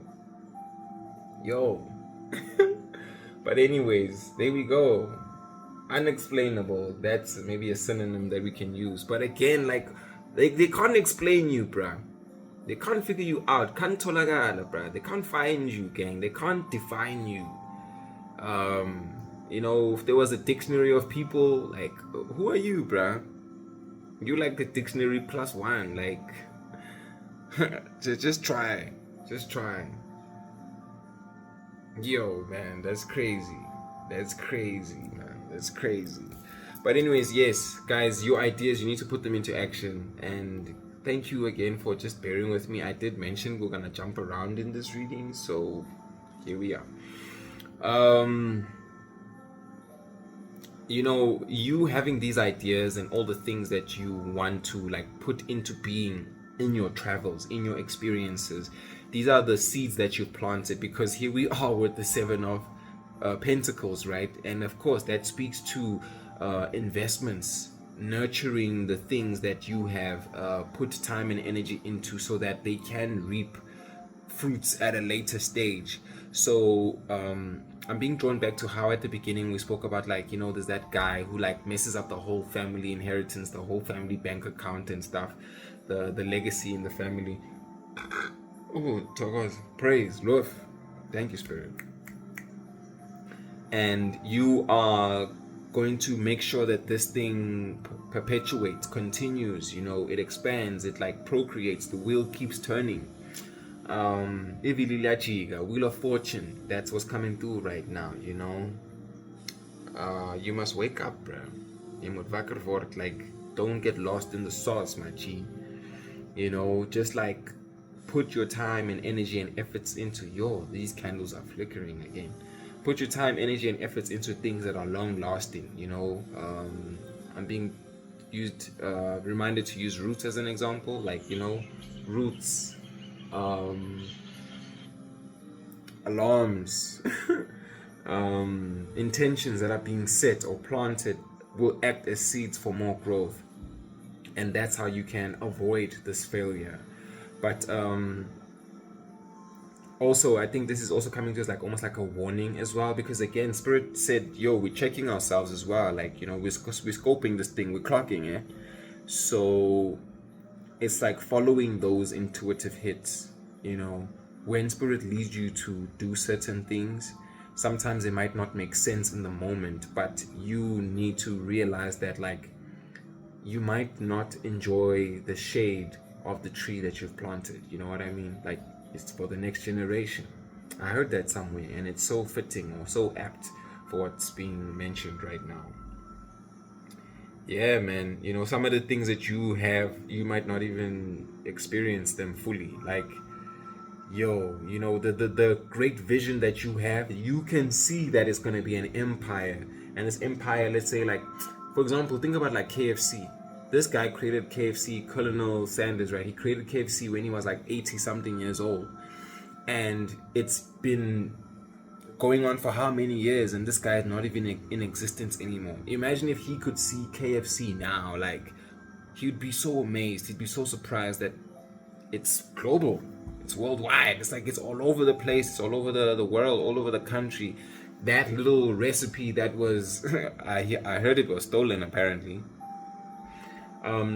Yo. But anyways, there we go. Unexplainable. That's maybe a synonym that we can use. But again, like, they can't explain you, bruh. They can't figure you out. Can't tolagala, bruh. They can't find you, gang. They can't define you. You know, if there was a dictionary of people, like, who are you, bruh? You like the dictionary plus one, like, just try. Just try. Yo, man, that's crazy. That's crazy, man. That's crazy. But anyways, yes, guys, your ideas, you need to put them into action. And thank you again for just bearing with me. I did mention we're gonna jump around in this reading, so here we are. You know, you having these ideas and all the things that you want to like put into being in your travels, in your experiences, these are the seeds that you've planted, because here we are with the Seven of Pentacles, right? And of course that speaks to investments, nurturing the things that you have put time and energy into so that they can reap fruits at a later stage. So I'm being drawn back to how at the beginning we spoke about, like, you know, there's that guy who like messes up the whole family inheritance, the whole family bank account and stuff, the legacy in the family. Oh, Togos, praise, love, thank you, Spirit. And you are going to make sure that this thing perpetuates, continues, you know, it expands, it like procreates, the wheel keeps turning. Wheel of Fortune, that's what's coming through right now, you know. You must wake up, bro. You must wakker word, like, don't get lost in the sauce, my G. You know, just like put your time and energy and efforts into these candles are flickering again. Put your time, energy, and efforts into things that are long lasting, you know. I'm being reminded to use roots as an example, like, you know, roots, alarms, intentions that are being set or planted will act as seeds for more growth, and that's how you can avoid this failure. But also, I think this is also coming to us like almost like a warning as well, because again, Spirit said, yo, we're checking ourselves as well, like, you know, we're scoping this thing, we're clocking it. So it's like following those intuitive hits, you know. When Spirit leads you to do certain things, sometimes it might not make sense in the moment, but you need to realize that, like, you might not enjoy the shade of the tree that you've planted, you know what I mean? Like, it's for the next generation. I heard that somewhere, and it's so fitting or so apt for what's being mentioned right now. Yeah, man, you know, some of the things that you have, you might not even experience them fully. Like, yo, you know, the great vision that you have, you can see that it's going to be an empire. And this empire, let's say, like, for example, think about like KFC. This guy created KFC, Colonel Sanders, right? He created KFC when he was like 80 something years old, and it's been going on for how many years, and this guy is not even in existence anymore. Imagine if he could see KFC now, like, he'd be so amazed, he'd be so surprised that it's global, it's worldwide, it's like it's all over the place, it's all over the world, all over the country. That little recipe that was I heard it was stolen, apparently.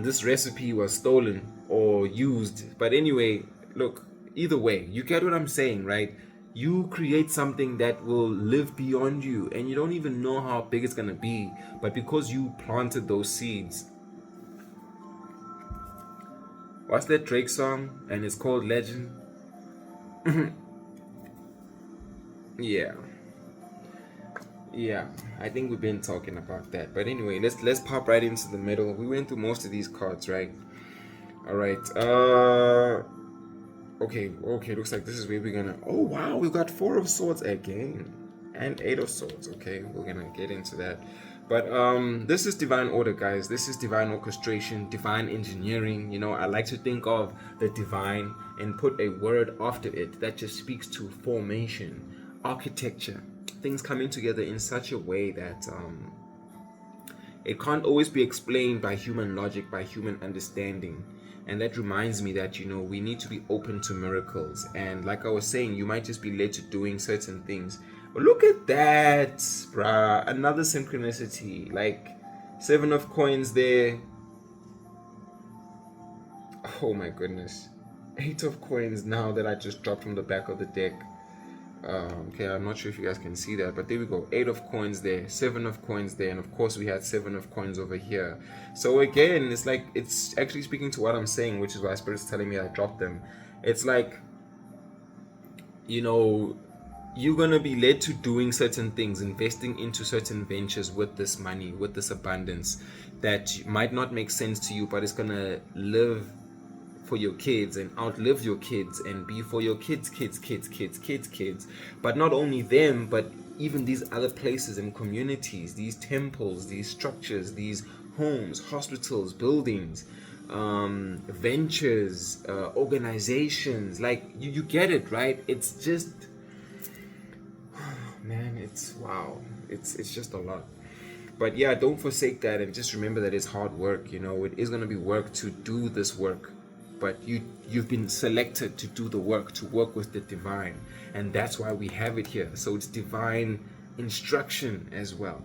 This recipe was stolen or used, but anyway, look, either way, you get what I'm saying, right? You create something that will live beyond you, and you don't even know how big it's gonna be, but because you planted those seeds. What's that Drake song? And it's called Legend. Yeah, I think we've been talking about that. But anyway, let's pop right into the middle. We went through most of these cards, right? All right. Okay. Looks like this is where we're gonna. Oh wow, we've got 4 of Swords again, and 8 of Swords. Okay, we're gonna get into that. But this is divine order, guys. This is divine orchestration, divine engineering. You know, I like to think of the divine and put a word after it that just speaks to formation, architecture, things coming together in such a way that it can't always be explained by human logic, by human understanding. And that reminds me that, you know, we need to be open to miracles. And like I was saying, you might just be led to doing certain things. But look at that, bruh. Another synchronicity. Like, 7 of coins there. Oh my goodness. 8 of coins now that I just dropped from the back of the deck. Okay, I'm not sure if you guys can see that, but there we go. 8 of coins there, 7 of coins there, and of course we had 7 of coins over here. So again, it's like, it's actually speaking to what I'm saying, which is why Spirit's telling me I dropped them. It's like, you know, you're gonna be led to doing certain things, investing into certain ventures with this money, with this abundance that might not make sense to you, but it's gonna live for your kids and outlive your kids and be for your kids, but not only them, but even these other places and communities, these temples, these structures, these homes, hospitals, buildings, ventures, organizations. Like you get it, right? It's just, man, it's wow, it's just a lot. But yeah, don't forsake that, and just remember that it's hard work. You know, it is going to be work to do this work, but you've been selected to do the work, to work with the divine, and that's why we have it here. So it's divine instruction as well.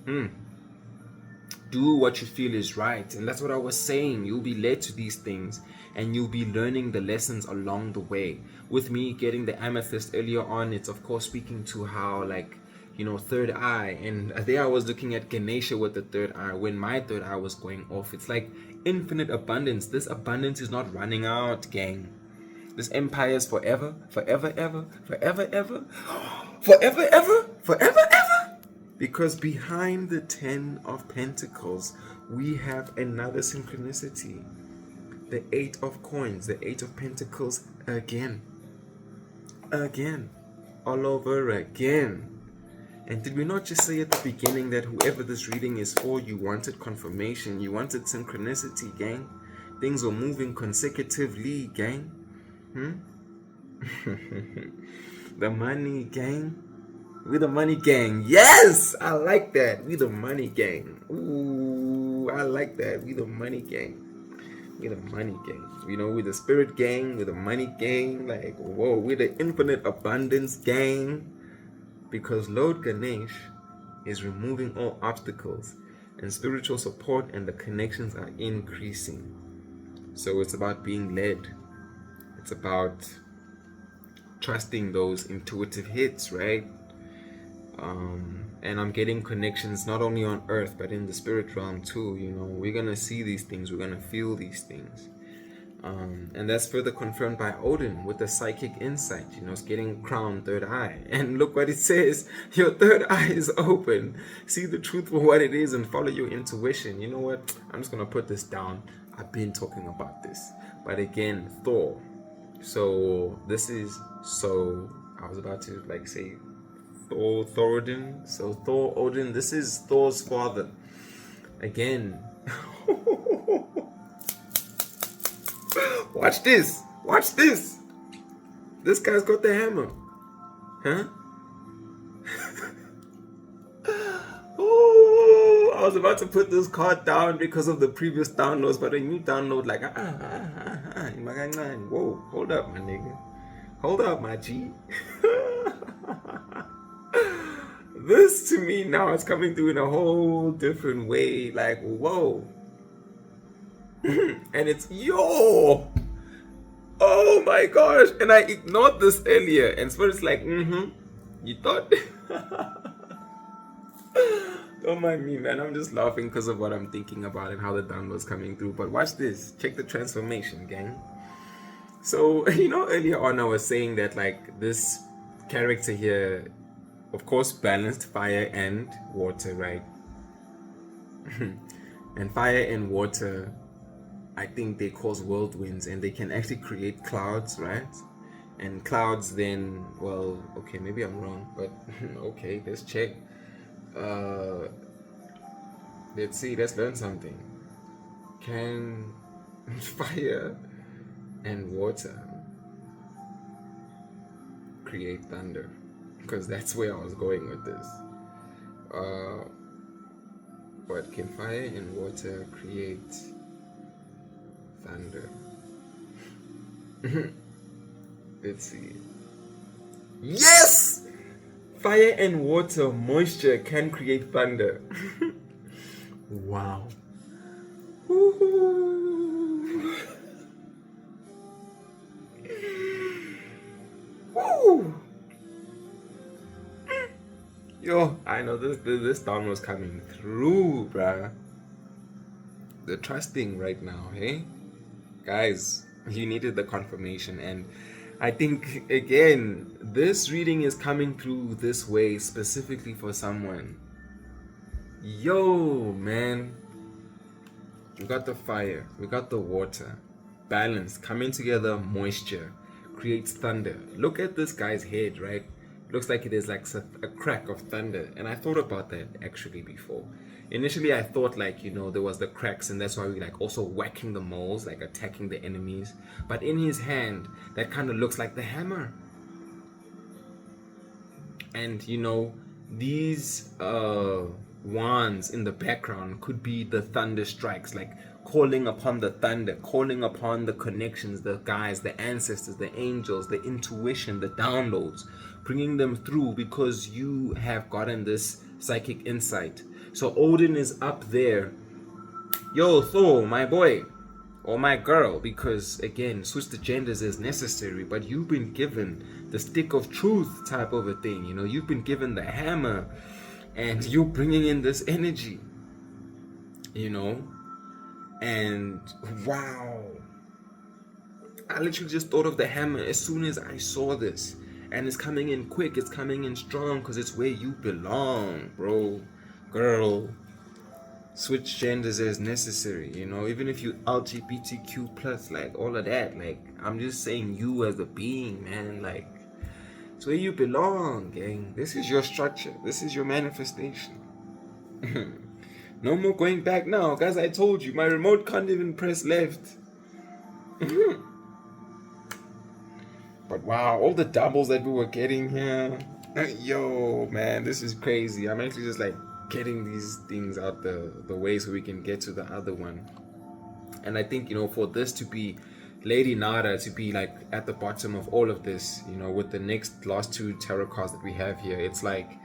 Do what you feel is right, and that's what I was saying. You'll be led to these things, and you'll be learning the lessons along the way. With me getting the amethyst earlier on, it's of course speaking to how, like, you know, third eye, and there I was looking at Ganesha with the third eye. When my third eye was going off, it's like infinite abundance. This abundance is not running out, gang. This empire is forever, forever, ever, forever, ever, forever, ever, forever, ever. Because behind the 10 of Pentacles, we have another synchronicity. The 8 of coins, the 8 of Pentacles again, all over again. And did we not just say at the beginning that whoever this reading is for, you wanted confirmation, you wanted synchronicity, gang? Things were moving consecutively, gang. The money, gang. We the money gang. Yes! I like that. We the money gang. Ooh, I like that. We the money gang. We the money gang. You know, we the spirit gang, we the money gang. Like, whoa, we the infinite abundance gang. Because Lord Ganesh is removing all obstacles, and spiritual support and the connections are increasing. So it's about being led. It's about trusting those intuitive hits, right? And I'm getting connections not only on earth but in the spirit realm too. You know, we're gonna see these things, we're gonna feel these things. And that's further confirmed by Odin with the psychic insight. You know, it's getting crowned third eye. And look what it says. Your third eye is open. See the truth for what it is and follow your intuition. You know what? I'm just going to put this down. I've been talking about this. But again, Thor. So this is, so I was about to like say Thorodin. So Thor, Odin, this is Thor's father. Again. Watch this. Watch this. This guy's got the hammer. Huh? Oh, I was about to put this card down because of the previous downloads, but a new download like, whoa, hold up, my nigga. Hold up, my G. This to me now is coming through in a whole different way. Like, whoa. And it's yo. Oh my gosh. And I ignored this earlier. And Spirit's like, you thought? Don't mind me, man. I'm just laughing because of what I'm thinking about and how the download's coming through. But watch this. Check the transformation, gang. So, you know, earlier on I was saying that like this character here, of course, balanced fire and water, right? And fire and water, I think they cause whirlwinds, and they can actually create clouds, right? And clouds then, well, okay, maybe I'm wrong, but okay, let's check. Let's see, let's learn something. Can fire and water create thunder? Because that's where I was going with this. But can fire and water create thunder? Let's see. Yes! Fire and water, moisture can create thunder. Wow. Yo, I know this down was coming through, bruh. The trusting right now, hey? Guys, you needed the confirmation, and I think again, this reading is coming through this way specifically for someone. Yo, man. We got the fire, we got the water. Balance, coming together, moisture creates thunder. Look at this guy's head, right? Looks like it is like a crack of thunder. And I thought about that actually before. Initially, I thought like, there was the cracks, and that's why we like also whacking the moles, like attacking the enemies. But in his hand, that kind of looks like the hammer. And these wands in the background could be the thunder strikes, like calling upon the thunder, calling upon the connections, the guys, the ancestors, the angels, the intuition, the downloads, bringing them through because you have gotten this psychic insight. So Odin is up there. Yo, Thor, my boy, or my girl, because again, switch the genders is necessary, but you've been given the stick of truth type of a thing. You've been given the hammer, and you're bringing in this energy, and wow, I literally just thought of the hammer as soon as I saw this, and it's coming in quick, it's coming in strong, because it's where you belong, bro, girl. Switch genders as necessary, even if you LGBTQ plus, like all of that, like I'm just saying, you as a being, man, like it's where you belong, gang. This is your structure, this is your manifestation. No more going back now, guys. I told you, my remote can't even press left. But wow, all the doubles that we were getting here, yo, man, this is crazy. I'm actually just like getting these things out the way so we can get to the other one. And I think for this to be Lady Nada to be like at the bottom of all of this, with the last two tarot cards that we have here, it's like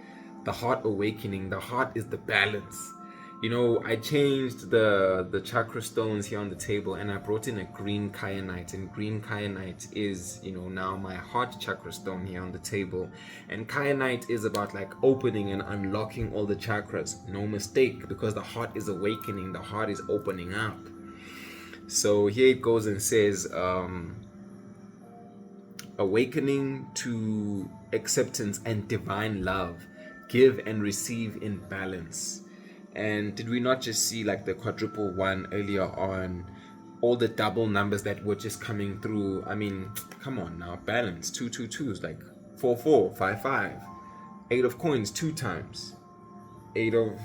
the heart awakening. The heart is the balance. I changed the chakra stones here on the table, and I brought in a green kyanite, and green kyanite is now my heart chakra stone here on the table. And kyanite is about like opening and unlocking all the chakras. No mistake, because the heart is awakening, the heart is opening up. So here it goes and says awakening to acceptance and divine love, give and receive in balance. And did we not just see like the quadruple one earlier on? All the double numbers that were just coming through. I mean, come on now, balance. 2 2 2s, like 4 4 5 5. 8 of coins 2 times. 8 of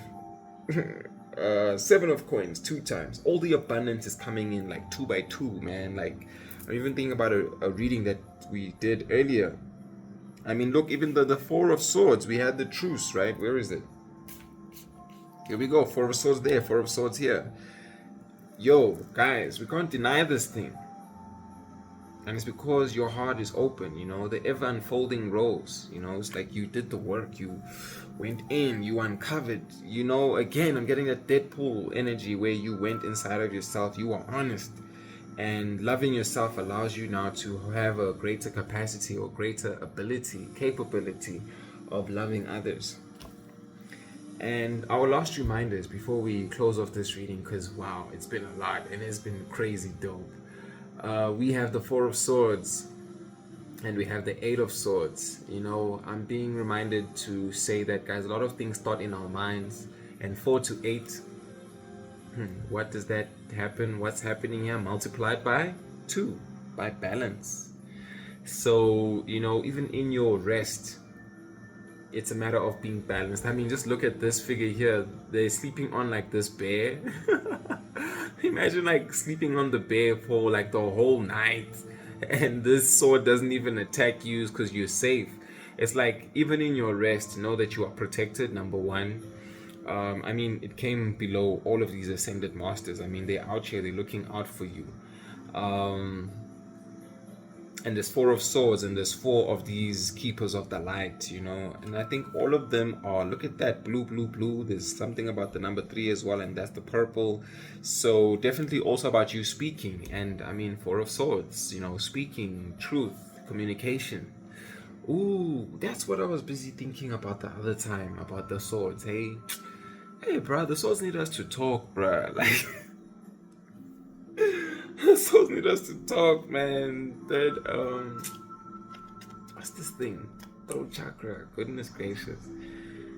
7 of coins 2 times. All the abundance is coming in like 2 by 2, man. Like I'm even thinking about a reading that we did earlier. I mean, look, even the 4 of swords, we had the truce, right? Where is it? Here we go, 4 of swords there, 4 of swords here. Yo, guys, we can't deny this thing. And it's because your heart is open, the ever unfolding rose, it's like you did the work, you went in, you uncovered, again, I'm getting that Deadpool energy where you went inside of yourself, you were honest. And loving yourself allows you now to have a greater capacity or greater capability of loving others. And our last reminders before we close off this reading, because wow, it's been a lot and it's been crazy dope. We have the 4 of swords and we have the 8 of swords. I'm being reminded to say that, guys, a lot of things start in our minds. And 4 to 8, what does that happen? What's happening here? Multiplied by 2, by balance. So even in your rest, it's a matter of being balanced. I mean, just look at this figure here. They're sleeping on like this bear. Imagine like sleeping on the bear for like the whole night, and this sword doesn't even attack you because you're safe. It's like even in your rest, know that you are protected, number one. I mean, it came below all of these ascended masters. I mean, they're out here, they're looking out for you. And there's 4 of swords and there's 4 of these keepers of the light, and I think all of them are, look at that, blue. There's something about the number 3 as well, and that's the purple. So definitely also about you speaking. And I mean, 4 of swords, speaking, truth, communication. Ooh, that's what I was busy thinking about the other time, about the swords. Hey, bro, the swords need us to talk, bro. Like, the swords need us to talk, man. What's this thing? Throat chakra. Goodness gracious.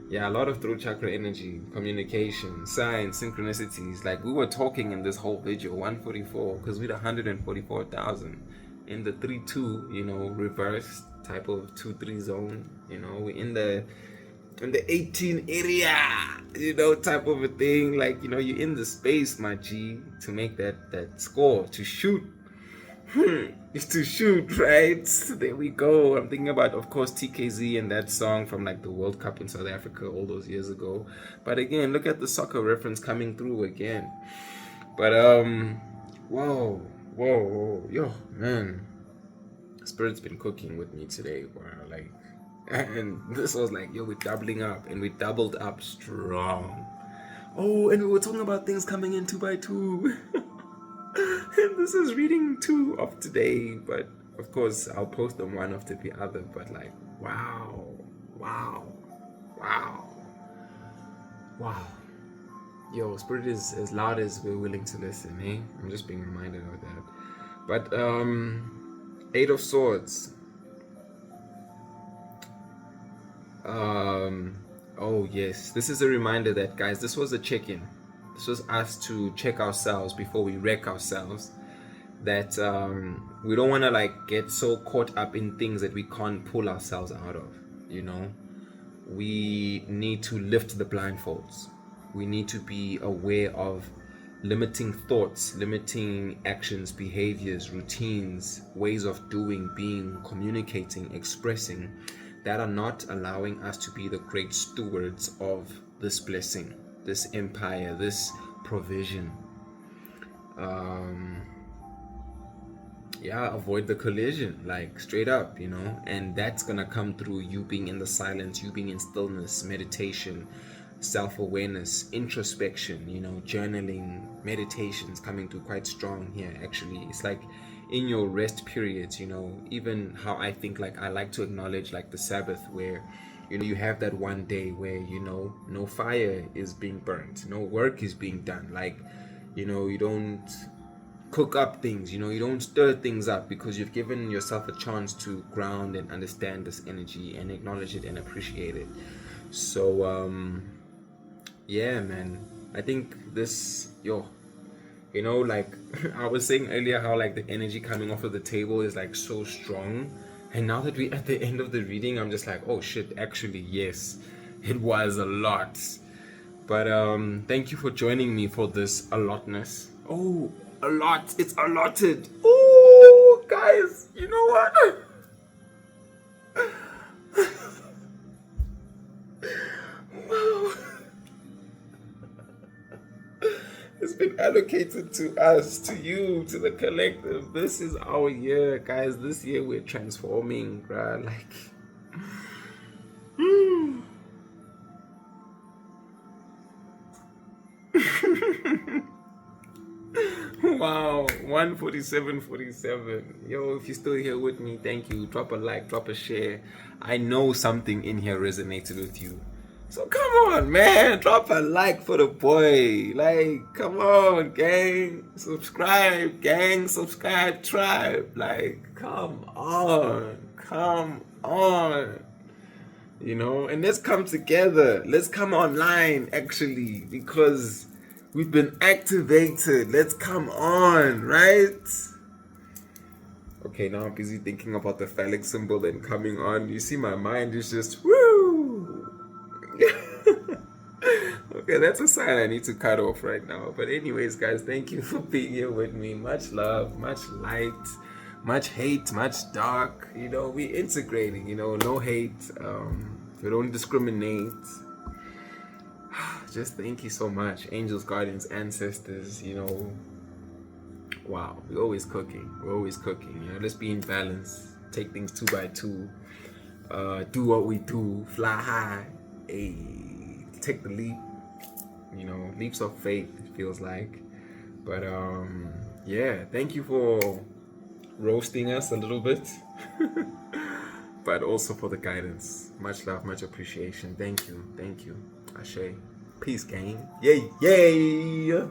Yeah, a lot of throat chakra energy, communication, signs, synchronicities. Like we were talking in this whole video, 144, because we're 144,000 in the 3-2, reverse type of 2-3 zone. We're in the 18 area, type of a thing. Like, you're in the space, my G, to make that score, to shoot. It's to shoot, right? There we go. I'm thinking about, of course, TKZ and that song from like the World Cup in South Africa all those years ago. But again, look at the soccer reference coming through again. But whoa, yo, man, Spirit's been cooking with me today, bro. Like, and this was like, yo, we're doubling up, and we doubled up strong. Oh, and we were talking about things coming in 2x2. And this is reading 2 of today, but of course I'll post them one after the other. But like, wow. Yo, Spirit is as loud as we're willing to listen, eh? I'm just being reminded of that. But 8 of Swords. Oh yes, this is a reminder that, guys, this was a check-in. This was us to check ourselves before we wreck ourselves. That we don't want to like get so caught up in things that we can't pull ourselves out of. We need to lift the blindfolds. We need to be aware of limiting thoughts, limiting actions, behaviors, routines, ways of doing, being, communicating, expressing, that are not allowing us to be the great stewards of this blessing, this empire, this provision. Avoid the collision, like straight up, and that's gonna come through you being in the silence, you being in stillness, meditation, self-awareness, introspection, journaling, meditations coming through quite strong here. Actually, it's like in your rest periods, even how I think, like, I like to acknowledge like the Sabbath, where you have that one day where no fire is being burnt, no work is being done, like you don't cook up things, you don't stir things up, because you've given yourself a chance to ground and understand this energy and acknowledge it and appreciate it. So yeah, man, I think this, like I was saying earlier, how like the energy coming off of the table is like so strong, and now that we're at the end of the reading, I'm just like, oh shit, actually yes, it was a lot. But thank you for joining me for this allotness. Oh, a lot, it's allotted. Oh, guys, you know what? Wow. It's been allocated to us, to you, to the collective. This is our year, guys. This year we're transforming, bruh. Like, wow, 147.47. Yo, if you're still here with me, thank you. Drop a like, drop a share. I know something in here resonated with you. So come on, man, drop a like for the boy. Like, come on, gang. Subscribe, gang. Subscribe, tribe. Like, come on. And let's come together. Let's come online, actually, because we've been activated. Let's come on, right? Okay, now I'm busy thinking about the phallic symbol and coming on. You see, my mind is just, woo! Okay, that's a sign I need to cut off right now. But anyways, guys, thank you for being here with me. Much love, much light, much hate, much dark. We integrating, no hate. We don't discriminate. Just thank you so much. Angels, guardians, ancestors, wow, we're always cooking. Let's be in balance. Take things 2x2. Do what we do. Fly high. Take the leap. Leaps of faith, it feels like. But yeah, thank you for roasting us a little bit. but also for the guidance. Much love, much appreciation. Thank you. Ashe. Peace, gang. Yay.